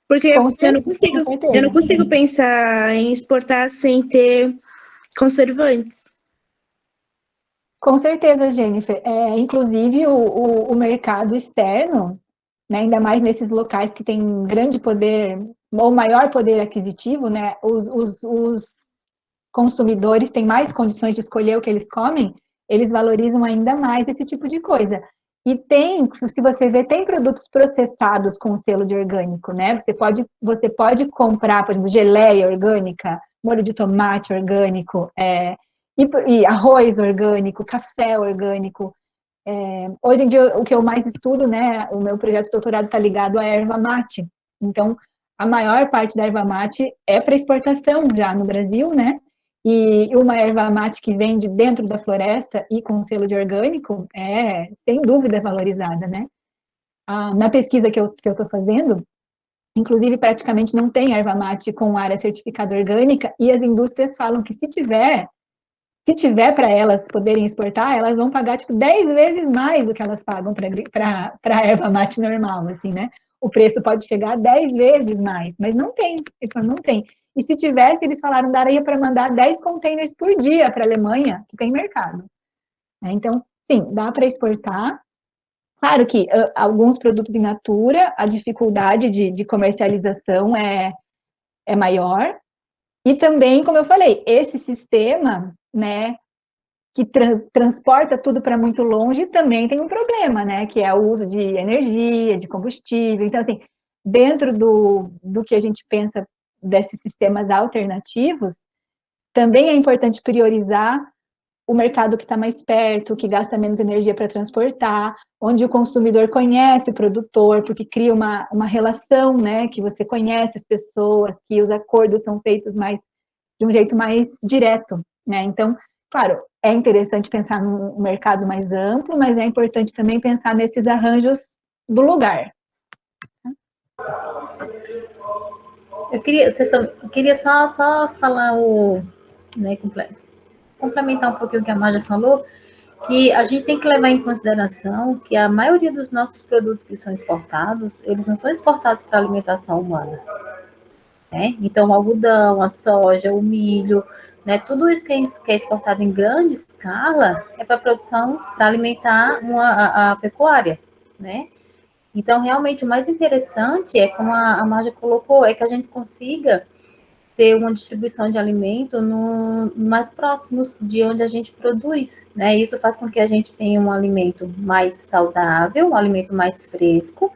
Porque eu não consigo pensar em exportar sem ter conservantes. Com certeza, Jennifer. Inclusive, o mercado externo, né, ainda mais nesses locais que têm grande poder, ou maior poder aquisitivo, né, os consumidores têm mais condições de escolher o que eles comem, eles valorizam ainda mais esse tipo de coisa. E se você ver, tem produtos processados com o selo de orgânico, né? Você pode comprar, por exemplo, geleia orgânica, molho de tomate orgânico, e arroz orgânico, café orgânico. Hoje em dia, o que eu mais estudo, né, o meu projeto de doutorado está ligado à erva mate. Então, a maior parte da erva mate é para exportação já no Brasil, né? E uma erva mate que vem de dentro da floresta e com selo de orgânico sem dúvida, valorizada, né? Na pesquisa que eu estou fazendo, inclusive, praticamente não tem erva mate com área certificada orgânica, e as indústrias falam que se tiver para elas poderem exportar, elas vão pagar, 10 vezes mais do que elas pagam para a erva mate normal, assim, né? O preço pode chegar a 10 vezes mais, mas não tem, isso não tem. E se tivesse, eles falaram, daria para mandar 10 containers por dia para a Alemanha, que tem mercado. Então, sim, dá para exportar. Claro que alguns produtos in natura, a dificuldade de comercialização é maior. E também, como eu falei, esse sistema, né, que transporta tudo para muito longe, também tem um problema, né, que é o uso de energia, de combustível. Então, assim, dentro do que a gente pensa desses sistemas alternativos, também é importante priorizar o mercado que está mais perto, que gasta menos energia para transportar, onde o consumidor conhece o produtor, porque cria uma relação, né, que você conhece as pessoas, que os acordos são feitos de um jeito mais direto, né? Então, claro, é interessante pensar num mercado mais amplo, mas é importante também pensar nesses arranjos do lugar. Eu queria só falar né, complementar um pouquinho o que a Marja falou, que a gente tem que levar em consideração que a maioria dos nossos produtos que são exportados, eles não são exportados para alimentação humana. Né? Então, o algodão, a soja, o milho, né, tudo isso que é exportado em grande escala é para produção, para alimentar a pecuária, né? Então, realmente, o mais interessante é, como a Marja colocou, é que a gente consiga ter uma distribuição de alimento mais próximos de onde a gente produz, né? Isso faz com que a gente tenha um alimento mais saudável, um alimento mais fresco,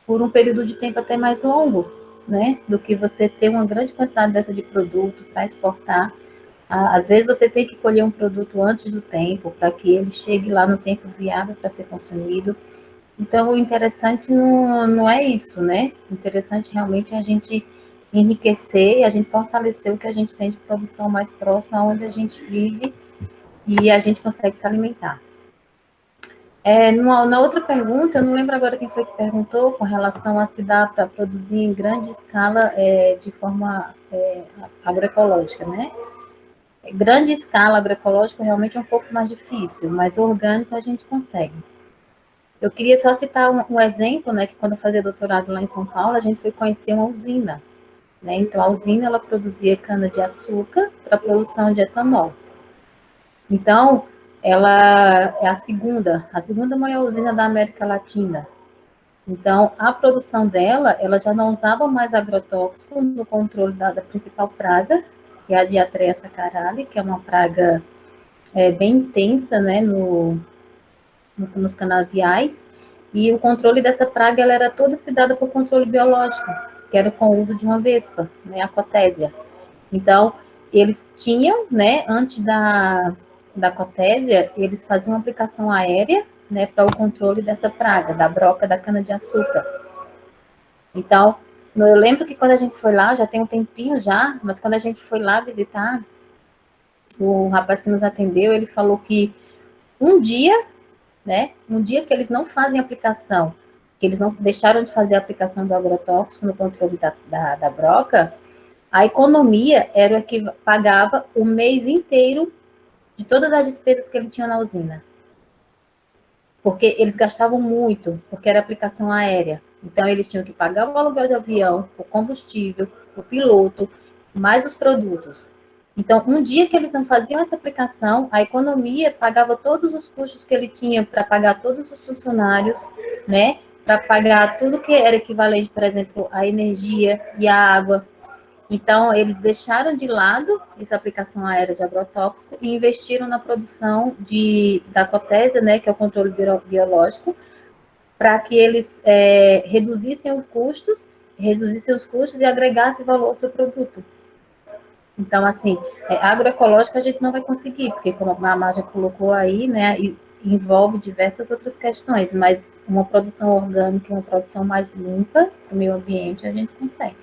por um período de tempo até mais longo, né? Do que você ter uma grande quantidade dessa de produto para exportar. Às vezes você tem que colher um produto antes do tempo, para que ele chegue lá no tempo viável para ser consumido. Então, o interessante não é isso, né? O interessante realmente é a gente enriquecer, a gente fortalecer o que a gente tem de produção mais próxima, onde a gente vive e a gente consegue se alimentar. Na outra pergunta, eu não lembro agora quem foi que perguntou, com relação a se dá para produzir em grande escala de forma agroecológica, né? Grande escala agroecológica realmente é um pouco mais difícil, mas orgânico a gente consegue. Eu queria só citar um exemplo, né, que quando eu fazia doutorado lá em São Paulo, a gente foi conhecer uma usina, né? Então, a usina, ela produzia cana-de-açúcar para a produção de etanol. Então, ela é a segunda maior usina da América Latina. Então, a produção dela, ela já não usava mais agrotóxico no controle da principal praga, que é a Diarrhea saccharale, que é uma praga bem intensa, né, nos canaviais, e o controle dessa praga, ela era toda se dada por controle biológico, que era com o uso de uma vespa, né, a cotésia. Então, eles tinham, né, antes da cotésia, eles faziam uma aplicação aérea, né, para o controle dessa praga, da broca da cana-de-açúcar. Então, eu lembro que quando a gente foi lá, já tem um tempinho já, mas quando a gente foi lá visitar, o rapaz que nos atendeu, ele falou que um dia que eles não fazem aplicação, que eles não deixaram de fazer a aplicação do agrotóxico no controle da broca, a economia era o que pagava o mês inteiro de todas as despesas que ele tinha na usina. Porque eles gastavam muito, porque era aplicação aérea. Então, eles tinham que pagar o aluguel do avião, o combustível, o piloto, mais os produtos. Então, um dia que eles não faziam essa aplicação, a economia pagava todos os custos que ele tinha para pagar todos os funcionários, né? Para pagar tudo que era equivalente, por exemplo, a energia e a água. Então, eles deixaram de lado essa aplicação aérea de agrotóxico e investiram na produção da cotésia, né? Que é o controle biológico, para que eles reduzissem os custos e agregassem valor ao seu produto. Então, assim, agroecológico a gente não vai conseguir, porque como a Marja colocou aí, né, envolve diversas outras questões, mas uma produção orgânica, uma produção mais limpa do meio ambiente, a gente consegue.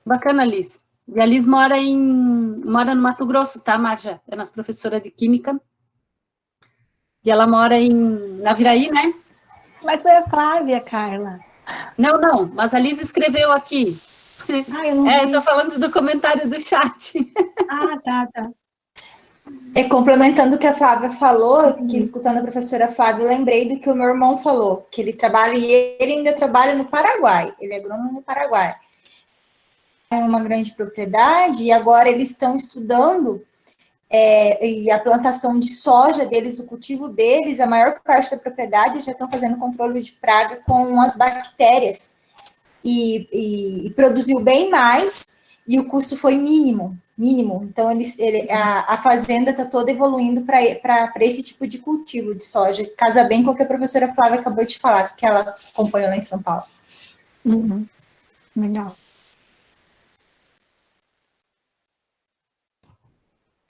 Bacana, Liz. E a Liz mora no Mato Grosso, tá, Marja? É nossa professora de Química. E ela mora em Naviraí, né? Mas foi a Flávia, Carla. Não, mas a Liz escreveu aqui. Eu não vi. Eu tô falando do comentário do chat. Tá. Complementando o que a Flávia falou, que escutando a professora Flávia, eu lembrei do que o meu irmão falou, que ele trabalha, e ele ainda trabalha no Paraguai, ele é agrônomo no Paraguai. É uma grande propriedade, e agora eles estão estudando e a plantação de soja deles, o cultivo deles, a maior parte da propriedade já estão fazendo controle de praga com as bactérias, e produziu bem mais, e o custo foi mínimo. Então, a fazenda está toda evoluindo para esse tipo de cultivo de soja. Casa bem com o que a professora Flávia acabou de falar, que ela acompanhou lá em São Paulo. Uhum. Legal.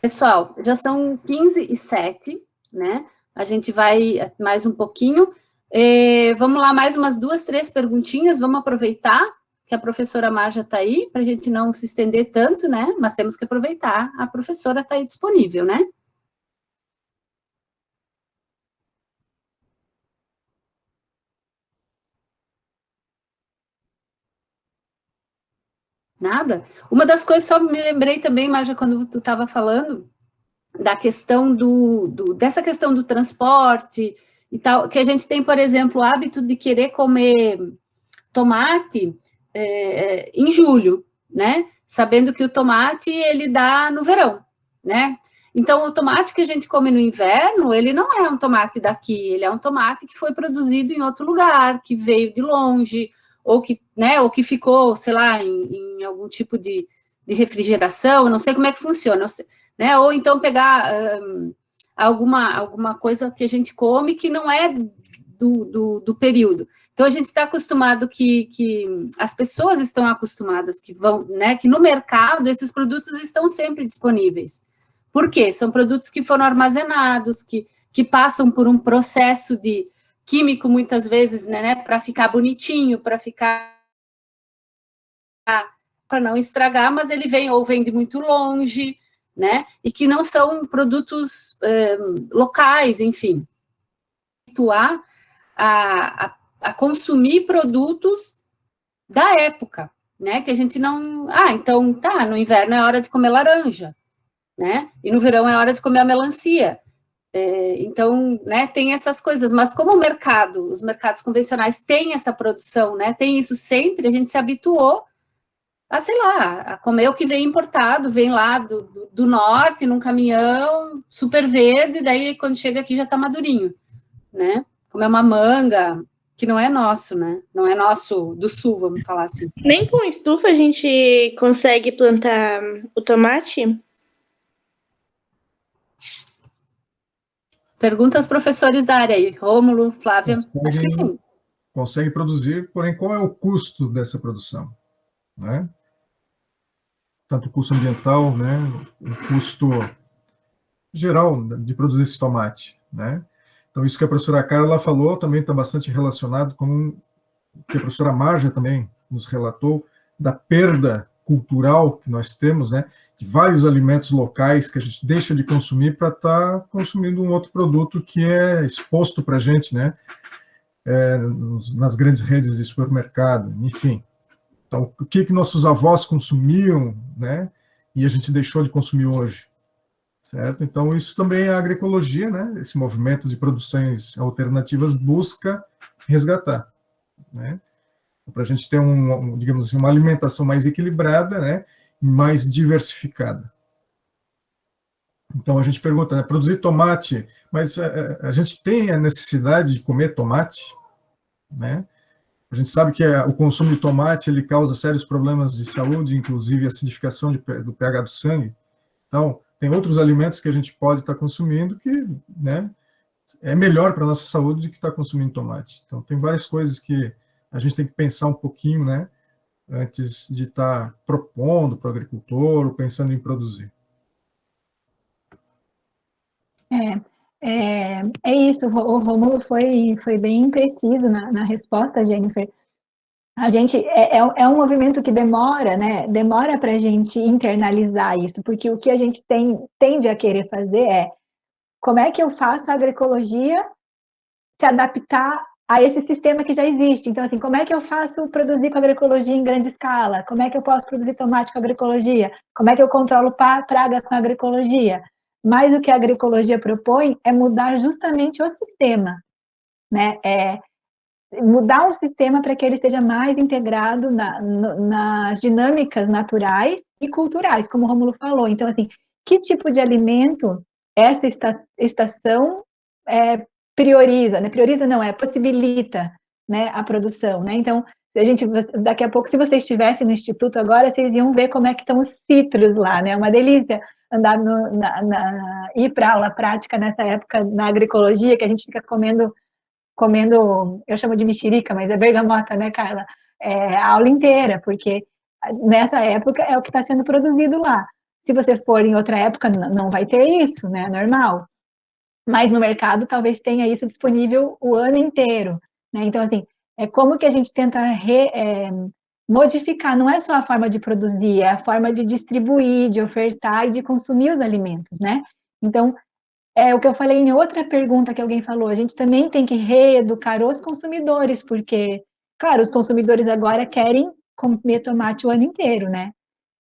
Pessoal, já são 15h07, né? A gente vai mais um pouquinho. Vamos lá, mais umas 2, 3 perguntinhas, vamos aproveitar que a professora Marja está aí, para a gente não se estender tanto, né? Mas temos que aproveitar, a professora está aí disponível, né? Nada? Uma das coisas, só me lembrei também, Marja, quando tu estava falando, da questão dessa questão do transporte e tal, que a gente tem, por exemplo, o hábito de querer comer tomate em julho, né? Sabendo que o tomate, ele dá no verão, né? Então, o tomate que a gente come no inverno, ele não é um tomate daqui, ele é um tomate que foi produzido em outro lugar, que veio de longe, ou que, né, ou que ficou, sei lá, em algum tipo de refrigeração, não sei como é que funciona, né? Ou então pegar alguma coisa que a gente come que não é do período. Então, a gente está acostumado que as pessoas estão acostumadas que vão, né, que no mercado esses produtos estão sempre disponíveis. Por quê? São produtos que foram armazenados, que passam por um processo de químico, muitas vezes, né, para ficar bonitinho, para não estragar, mas ele vem de muito longe, né, e que não são produtos locais, enfim. A consumir produtos da época, né, que a gente não... então, tá, no inverno é hora de comer laranja, né, e no verão é hora de comer a melancia. Então, né, tem essas coisas, mas como os mercados convencionais têm essa produção, né, tem isso sempre, a gente se habituou a, sei lá, a comer o que vem importado, vem lá do norte, num caminhão, super verde, daí quando chega aqui já tá madurinho, né, comer uma manga, que não é nosso, né, não é nosso do sul, vamos falar assim. Nem com estufa a gente consegue plantar o tomate? Pergunta aos professores da área aí, Rômulo, Flávia, acho que sim. Consegue produzir, porém, qual é o custo dessa produção? Né? Tanto o custo ambiental, né, o custo geral de produzir esse tomate, né? Então, isso que a professora Carla falou também está bastante relacionado com o que a professora Marja também nos relatou, da perda cultural que nós temos, né, de vários alimentos locais que a gente deixa de consumir para estar consumindo um outro produto que é exposto para a gente, né, nas grandes redes de supermercado, enfim. Então, o que nossos avós consumiam, né, e a gente deixou de consumir hoje, certo? Então, isso também é a agroecologia, né, esse movimento de produções alternativas busca resgatar, né, para a gente ter digamos assim, uma alimentação mais equilibrada, né, e mais diversificada. Então, a gente pergunta, né, produzir tomate, mas a gente tem a necessidade de comer tomate, né? A gente sabe que o consumo de tomate ele causa sérios problemas de saúde, inclusive acidificação do pH do sangue. Então, tem outros alimentos que a gente pode estar consumindo que, né, é melhor para a nossa saúde do que estar consumindo tomate. Então, tem várias coisas que a gente tem que pensar um pouquinho, né, antes de estar propondo para o agricultor ou pensando em produzir. É isso, o Rômulo foi bem preciso na resposta, Jennifer. A gente, é um movimento que demora, né, demora para a gente internalizar isso, porque o que a gente tende a querer fazer é, como é que eu faço a agroecologia se adaptar a esse sistema que já existe? Então, assim, como é que eu faço produzir com agroecologia em grande escala? Como é que eu posso produzir tomate com agroecologia? Como é que eu controlo praga com agroecologia? Mas o que a agroecologia propõe é mudar justamente o sistema, né? Mudar o sistema para que ele seja mais integrado nas dinâmicas naturais e culturais, como o Rômulo falou. Então, assim, que tipo de alimento essa estação prioriza, né? Prioriza não, possibilita, né, a produção, né? Então, daqui a pouco, se vocês estivessem no Instituto agora, vocês iam ver como é que estão os citros lá, né? Uma delícia andar ir para aula prática nessa época na agroecologia, que a gente fica comendo, eu chamo de mexerica, mas é bergamota, né, Carla? A aula inteira, porque nessa época é o que está sendo produzido lá. Se você for em outra época, não vai ter isso, né? Normal. Mas no mercado talvez tenha isso disponível o ano inteiro, né? Então, assim, como que a gente tenta modificar, não é só a forma de produzir, é a forma de distribuir, de ofertar e de consumir os alimentos, né? Então, é o que eu falei em outra pergunta que alguém falou, a gente também tem que reeducar os consumidores, porque, claro, os consumidores agora querem comer tomate o ano inteiro, né?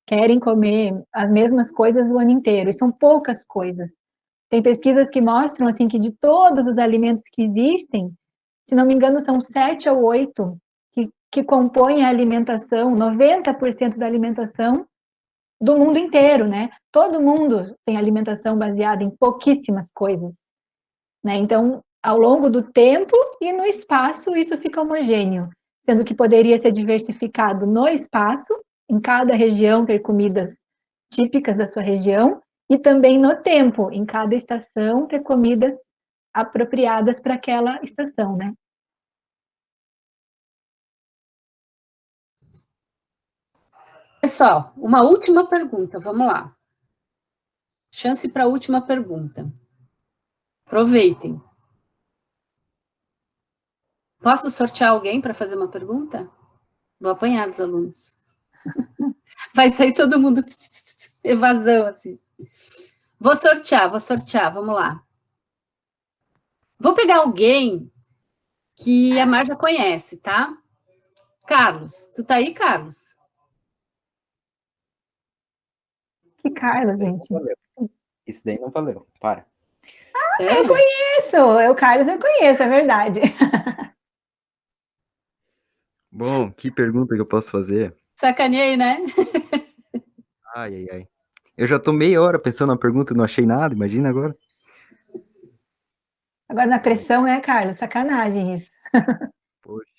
Querem comer as mesmas coisas o ano inteiro, e são poucas coisas. Tem pesquisas que mostram, assim, que de todos os alimentos que existem, se não me engano, são 7 ou 8 que compõem a alimentação, 90% da alimentação do mundo inteiro, né? Todo mundo tem alimentação baseada em pouquíssimas coisas, né? Então, ao longo do tempo e no espaço, isso fica homogêneo, sendo que poderia ser diversificado no espaço, em cada região ter comidas típicas da sua região, e também no tempo, em cada estação ter comidas apropriadas para aquela estação, né? Pessoal, uma última pergunta, vamos lá. Chance para a última pergunta. Aproveitem. Posso sortear alguém para fazer uma pergunta? Vou apanhar dos alunos. Vai sair todo mundo evasão, assim. Vou sortear, vamos lá. Vou pegar alguém que a Mar já conhece, tá? Carlos, tu tá aí, Carlos? Que Carlos, gente? Isso daí não valeu, para. Eu conheço, o Carlos eu conheço, é verdade. Bom, que pergunta que eu posso fazer? Sacaneei, né? Ai. Eu já tô meia hora pensando na pergunta e não achei nada, imagina agora. Agora na pressão, né, Carlos? Sacanagem isso. Poxa.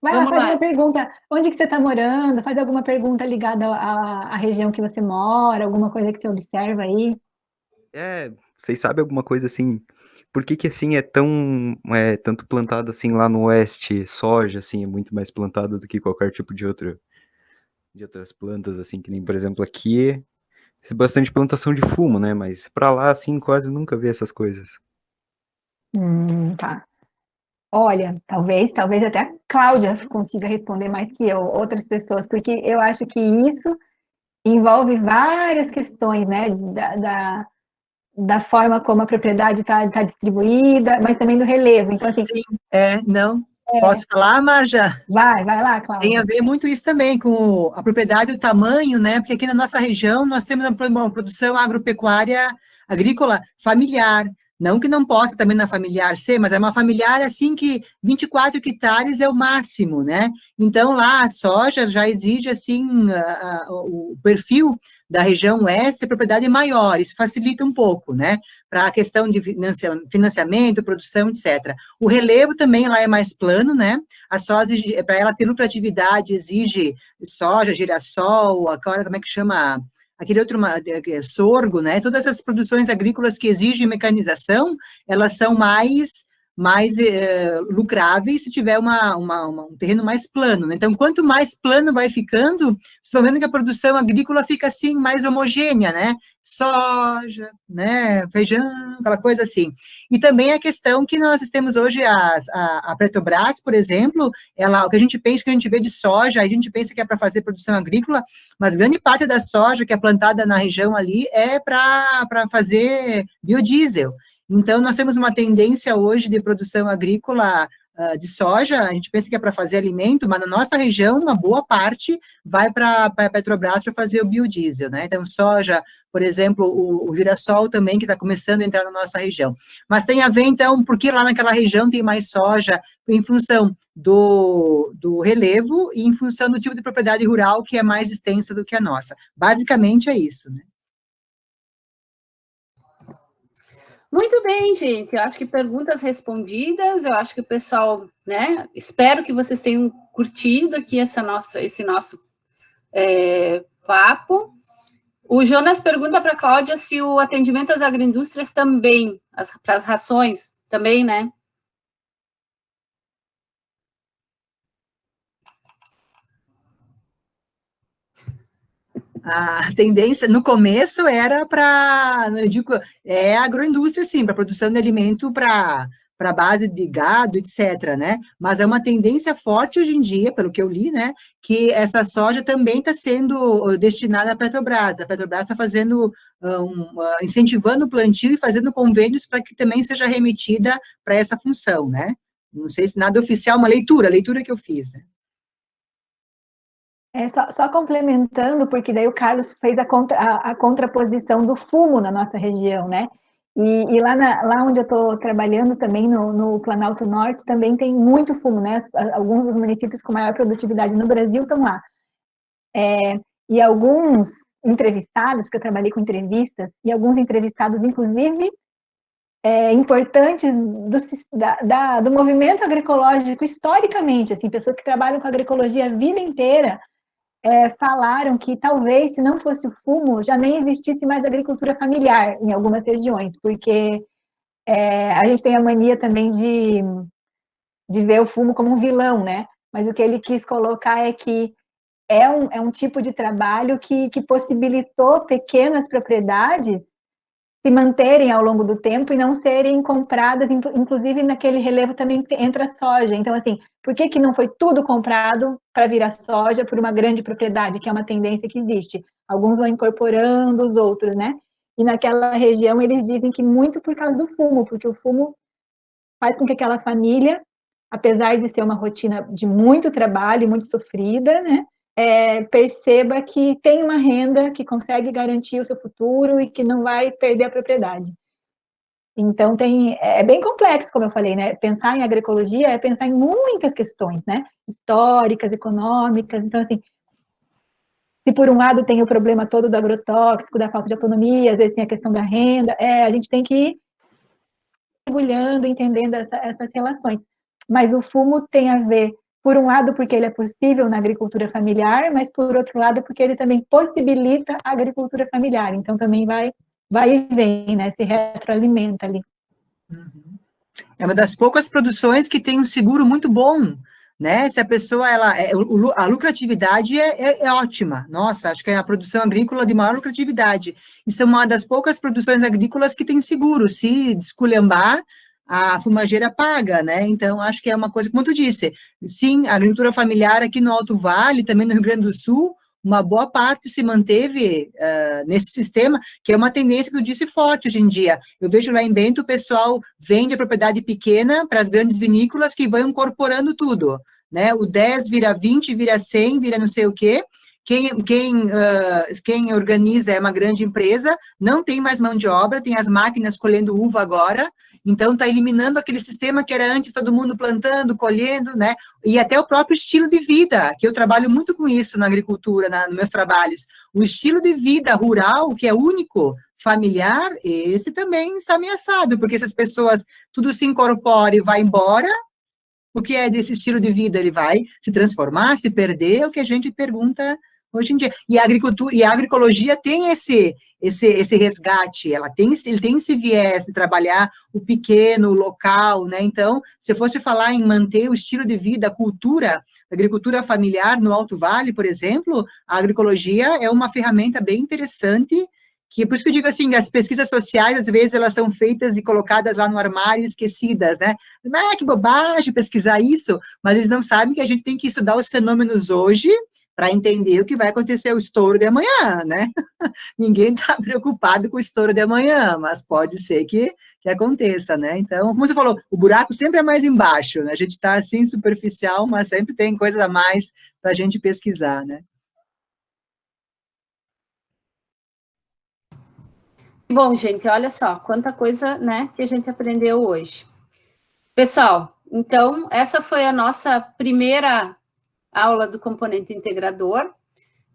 Vai lá, faz uma pergunta. Onde que você está morando? Faz alguma pergunta ligada à região que você mora, alguma coisa que você observa aí. Vocês sabem alguma coisa assim? Por que assim tanto plantado assim lá no oeste, soja assim é muito mais plantado do que qualquer tipo de outras plantas assim, que nem por exemplo aqui é bastante plantação de fumo, né? Mas pra lá assim quase nunca vi essas coisas. Tá. Olha, talvez até a Cláudia consiga responder mais que eu, outras pessoas, porque eu acho que isso envolve várias questões, né, da forma como a propriedade está distribuída, mas também do relevo. Então, assim... Posso falar, Marja? Vai lá, Cláudia. Tem a ver muito isso também com a propriedade e o tamanho, né? Porque aqui na nossa região nós temos uma produção agropecuária agrícola familiar. Não que não possa também na familiar ser, mas é uma familiar assim que 24 hectares é o máximo, né? Então lá a soja já exige assim o perfil da região oeste, propriedade maior, isso facilita um pouco, né? Para a questão de financiamento, produção, etc. O relevo também lá é mais plano, né? A soja, para ela ter lucratividade, exige soja, girassol, agora como é que chama? Aquele outro sorgo, né? Todas essas produções agrícolas que exigem mecanização, elas são mais lucráveis se tiver um terreno mais plano, né? Então, quanto mais plano vai ficando, vocês estão vendo que a produção agrícola fica assim, mais homogênea, né? Soja, né? Feijão, aquela coisa assim. E também a questão que nós temos hoje, a Petrobras, por exemplo, o que a gente pensa, que a gente vê de soja, a gente pensa que é para fazer produção agrícola, mas grande parte da soja que é plantada na região ali é para fazer biodiesel. Então, nós temos uma tendência hoje de produção agrícola de soja, a gente pensa que é para fazer alimento, mas na nossa região, uma boa parte vai para a Petrobras para fazer o biodiesel, né? Então, soja, por exemplo, o girassol também, que está começando a entrar na nossa região. Mas tem a ver, então, porque lá naquela região tem mais soja, em função do relevo e em função do tipo de propriedade rural que é mais extensa do que a nossa. Basicamente é isso, né? Muito bem, gente. Eu acho que perguntas respondidas, eu acho que o pessoal, né? Espero que vocês tenham curtido aqui esse nosso papo. O Jonas pergunta para a Cláudia se o atendimento às agroindústrias também, para as rações, também, né? A tendência, no começo, era para, eu digo, agroindústria, sim, para produção de alimento para base de gado, etc., né? Mas é uma tendência forte hoje em dia, pelo que eu li, né? Que essa soja também está sendo destinada à Petrobras. A Petrobras está fazendo, incentivando o plantio e fazendo convênios para que também seja remetida para essa função, né? Não sei se nada oficial, uma leitura que eu fiz, né? Só complementando, porque daí o Carlos fez a contraposição do fumo na nossa região, né? E lá onde eu estou trabalhando também, no Planalto Norte, também tem muito fumo, né? Alguns dos municípios com maior produtividade no Brasil estão lá. E alguns entrevistados, porque eu trabalhei com entrevistas, e alguns entrevistados, inclusive, importantes do movimento agroecológico historicamente, assim, pessoas que trabalham com agroecologia a vida inteira, falaram que talvez, se não fosse o fumo, já nem existisse mais agricultura familiar em algumas regiões, porque a gente tem a mania também de ver o fumo como um vilão, né? Mas o que ele quis colocar é que é um tipo de trabalho que possibilitou pequenas propriedades se manterem ao longo do tempo e não serem compradas, inclusive naquele relevo também entra a soja. Então, assim, por que não foi tudo comprado para virar soja por uma grande propriedade, que é uma tendência que existe? Alguns vão incorporando os outros, né? E naquela região eles dizem que muito por causa do fumo, porque o fumo faz com que aquela família, apesar de ser uma rotina de muito trabalho e muito sofrida, né? Perceba que tem uma renda que consegue garantir o seu futuro e que não vai perder a propriedade. Então, é bem complexo, como eu falei, né? Pensar em agroecologia é pensar em muitas questões, né? Históricas, econômicas. Então, assim, se por um lado tem o problema todo do agrotóxico, da falta de autonomia, às vezes tem a questão da renda, a gente tem que ir mergulhando, entendendo essas relações. Mas o fumo tem a ver, por um lado, porque ele é possível na agricultura familiar, mas por outro lado, porque ele também possibilita a agricultura familiar. Então, também vai e vem, né? Se retroalimenta ali. É uma das poucas produções que tem um seguro muito bom, né? Se a pessoa, a lucratividade é ótima. Nossa, acho que é a produção agrícola de maior lucratividade. Isso é uma das poucas produções agrícolas que tem seguro. Se desculhambar, a fumageira paga, né? Então, acho que é uma coisa, como tu disse, sim, a agricultura familiar aqui no Alto Vale, também no Rio Grande do Sul, uma boa parte se manteve nesse sistema, que é uma tendência que tu disse forte hoje em dia. Eu vejo lá em Bento, o pessoal vende a propriedade pequena para as grandes vinícolas que vão incorporando tudo, né? O 10 vira 20, vira 100, vira não sei o quê. Quem organiza é uma grande empresa, não tem mais mão de obra, tem as máquinas colhendo uva agora, então está eliminando aquele sistema que era antes todo mundo plantando, colhendo, né? E até o próprio estilo de vida, que eu trabalho muito com isso na agricultura, nos meus trabalhos. O estilo de vida rural, que é único, familiar, esse também está ameaçado, porque se as pessoas tudo se incorpora e vai embora, o que é desse estilo de vida? Ele vai se transformar, se perder, é o que a gente pergunta hoje em dia. E a agricultura e a agroecologia tem esse resgate, ele tem esse viés de trabalhar o pequeno, o local, né? Então, se eu fosse falar em manter o estilo de vida, a cultura, a agricultura familiar no Alto Vale, por exemplo, a agroecologia é uma ferramenta bem interessante, que por isso que eu digo assim, as pesquisas sociais, às vezes, elas são feitas e colocadas lá no armário, esquecidas, né? Que bobagem pesquisar isso, mas eles não sabem que a gente tem que estudar os fenômenos hoje para entender o que vai acontecer o estouro de amanhã, né? Ninguém está preocupado com o estouro de amanhã, mas pode ser que aconteça, né? Então, como você falou, o buraco sempre é mais embaixo, né? A gente está assim superficial, mas sempre tem coisas a mais para a gente pesquisar, né? Bom, gente, olha só, quanta coisa, né, que a gente aprendeu hoje. Pessoal, então, essa foi a nossa primeira aula do componente integrador.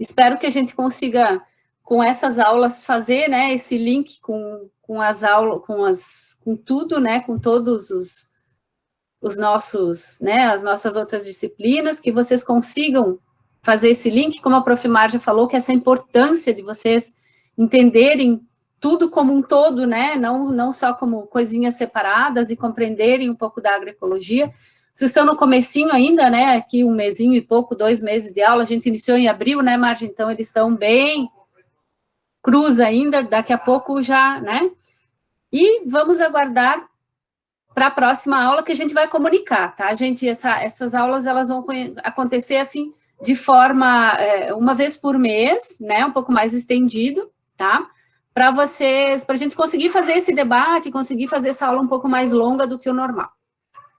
Espero que a gente consiga com essas aulas, fazer, né, esse link com as aulas, com tudo, né, com todos os nossos, né, as nossas outras disciplinas, que vocês consigam fazer esse link, como a Prof. Marja falou, que essa importância de vocês entenderem tudo como um todo, né, não só como coisinhas separadas e compreenderem um pouco da agroecologia. Vocês estão no comecinho ainda, né, aqui 1 mesinho e pouco, 2 meses de aula, a gente iniciou em abril, né, Marja, então eles estão bem cruz ainda, daqui a pouco já, né, e vamos aguardar para a próxima aula que a gente vai comunicar, tá, gente, essas aulas, elas vão acontecer, assim, de forma, 1 vez por mês, né, um pouco mais estendido, tá, para vocês, para a gente conseguir fazer esse debate, conseguir fazer essa aula um pouco mais longa do que o normal,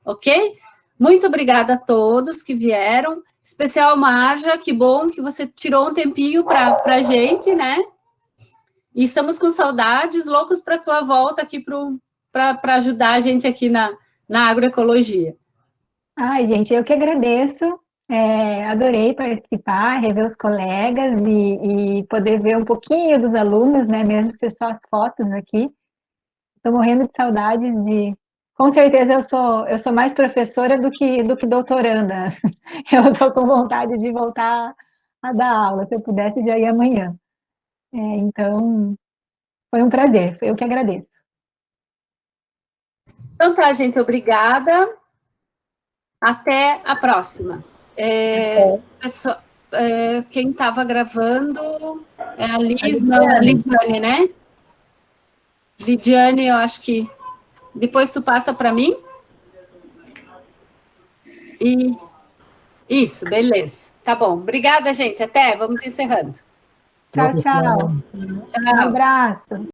ok? Muito obrigada a todos que vieram, especial Marja, que bom que você tirou um tempinho para a gente, né? E estamos com saudades, loucos para a tua volta aqui para ajudar a gente aqui na agroecologia. Ai, gente, eu que agradeço. Adorei participar, rever os colegas e poder ver um pouquinho dos alunos, né? Mesmo que seja só as fotos aqui. Estou morrendo de saudades de... Com certeza eu sou mais professora do que doutoranda. Eu estou com vontade de voltar a dar aula. Se eu pudesse, já ia amanhã. Então, foi um prazer. Eu que agradeço. Então tá, gente, obrigada. Até a próxima. Pessoal, quem estava gravando é a Liz, não, a Lidiane, né? Lidiane, eu acho que depois tu passa para mim. E isso, beleza. Tá bom. Obrigada, gente. Até, vamos encerrando. Tchau, tchau. Tchau. Um abraço.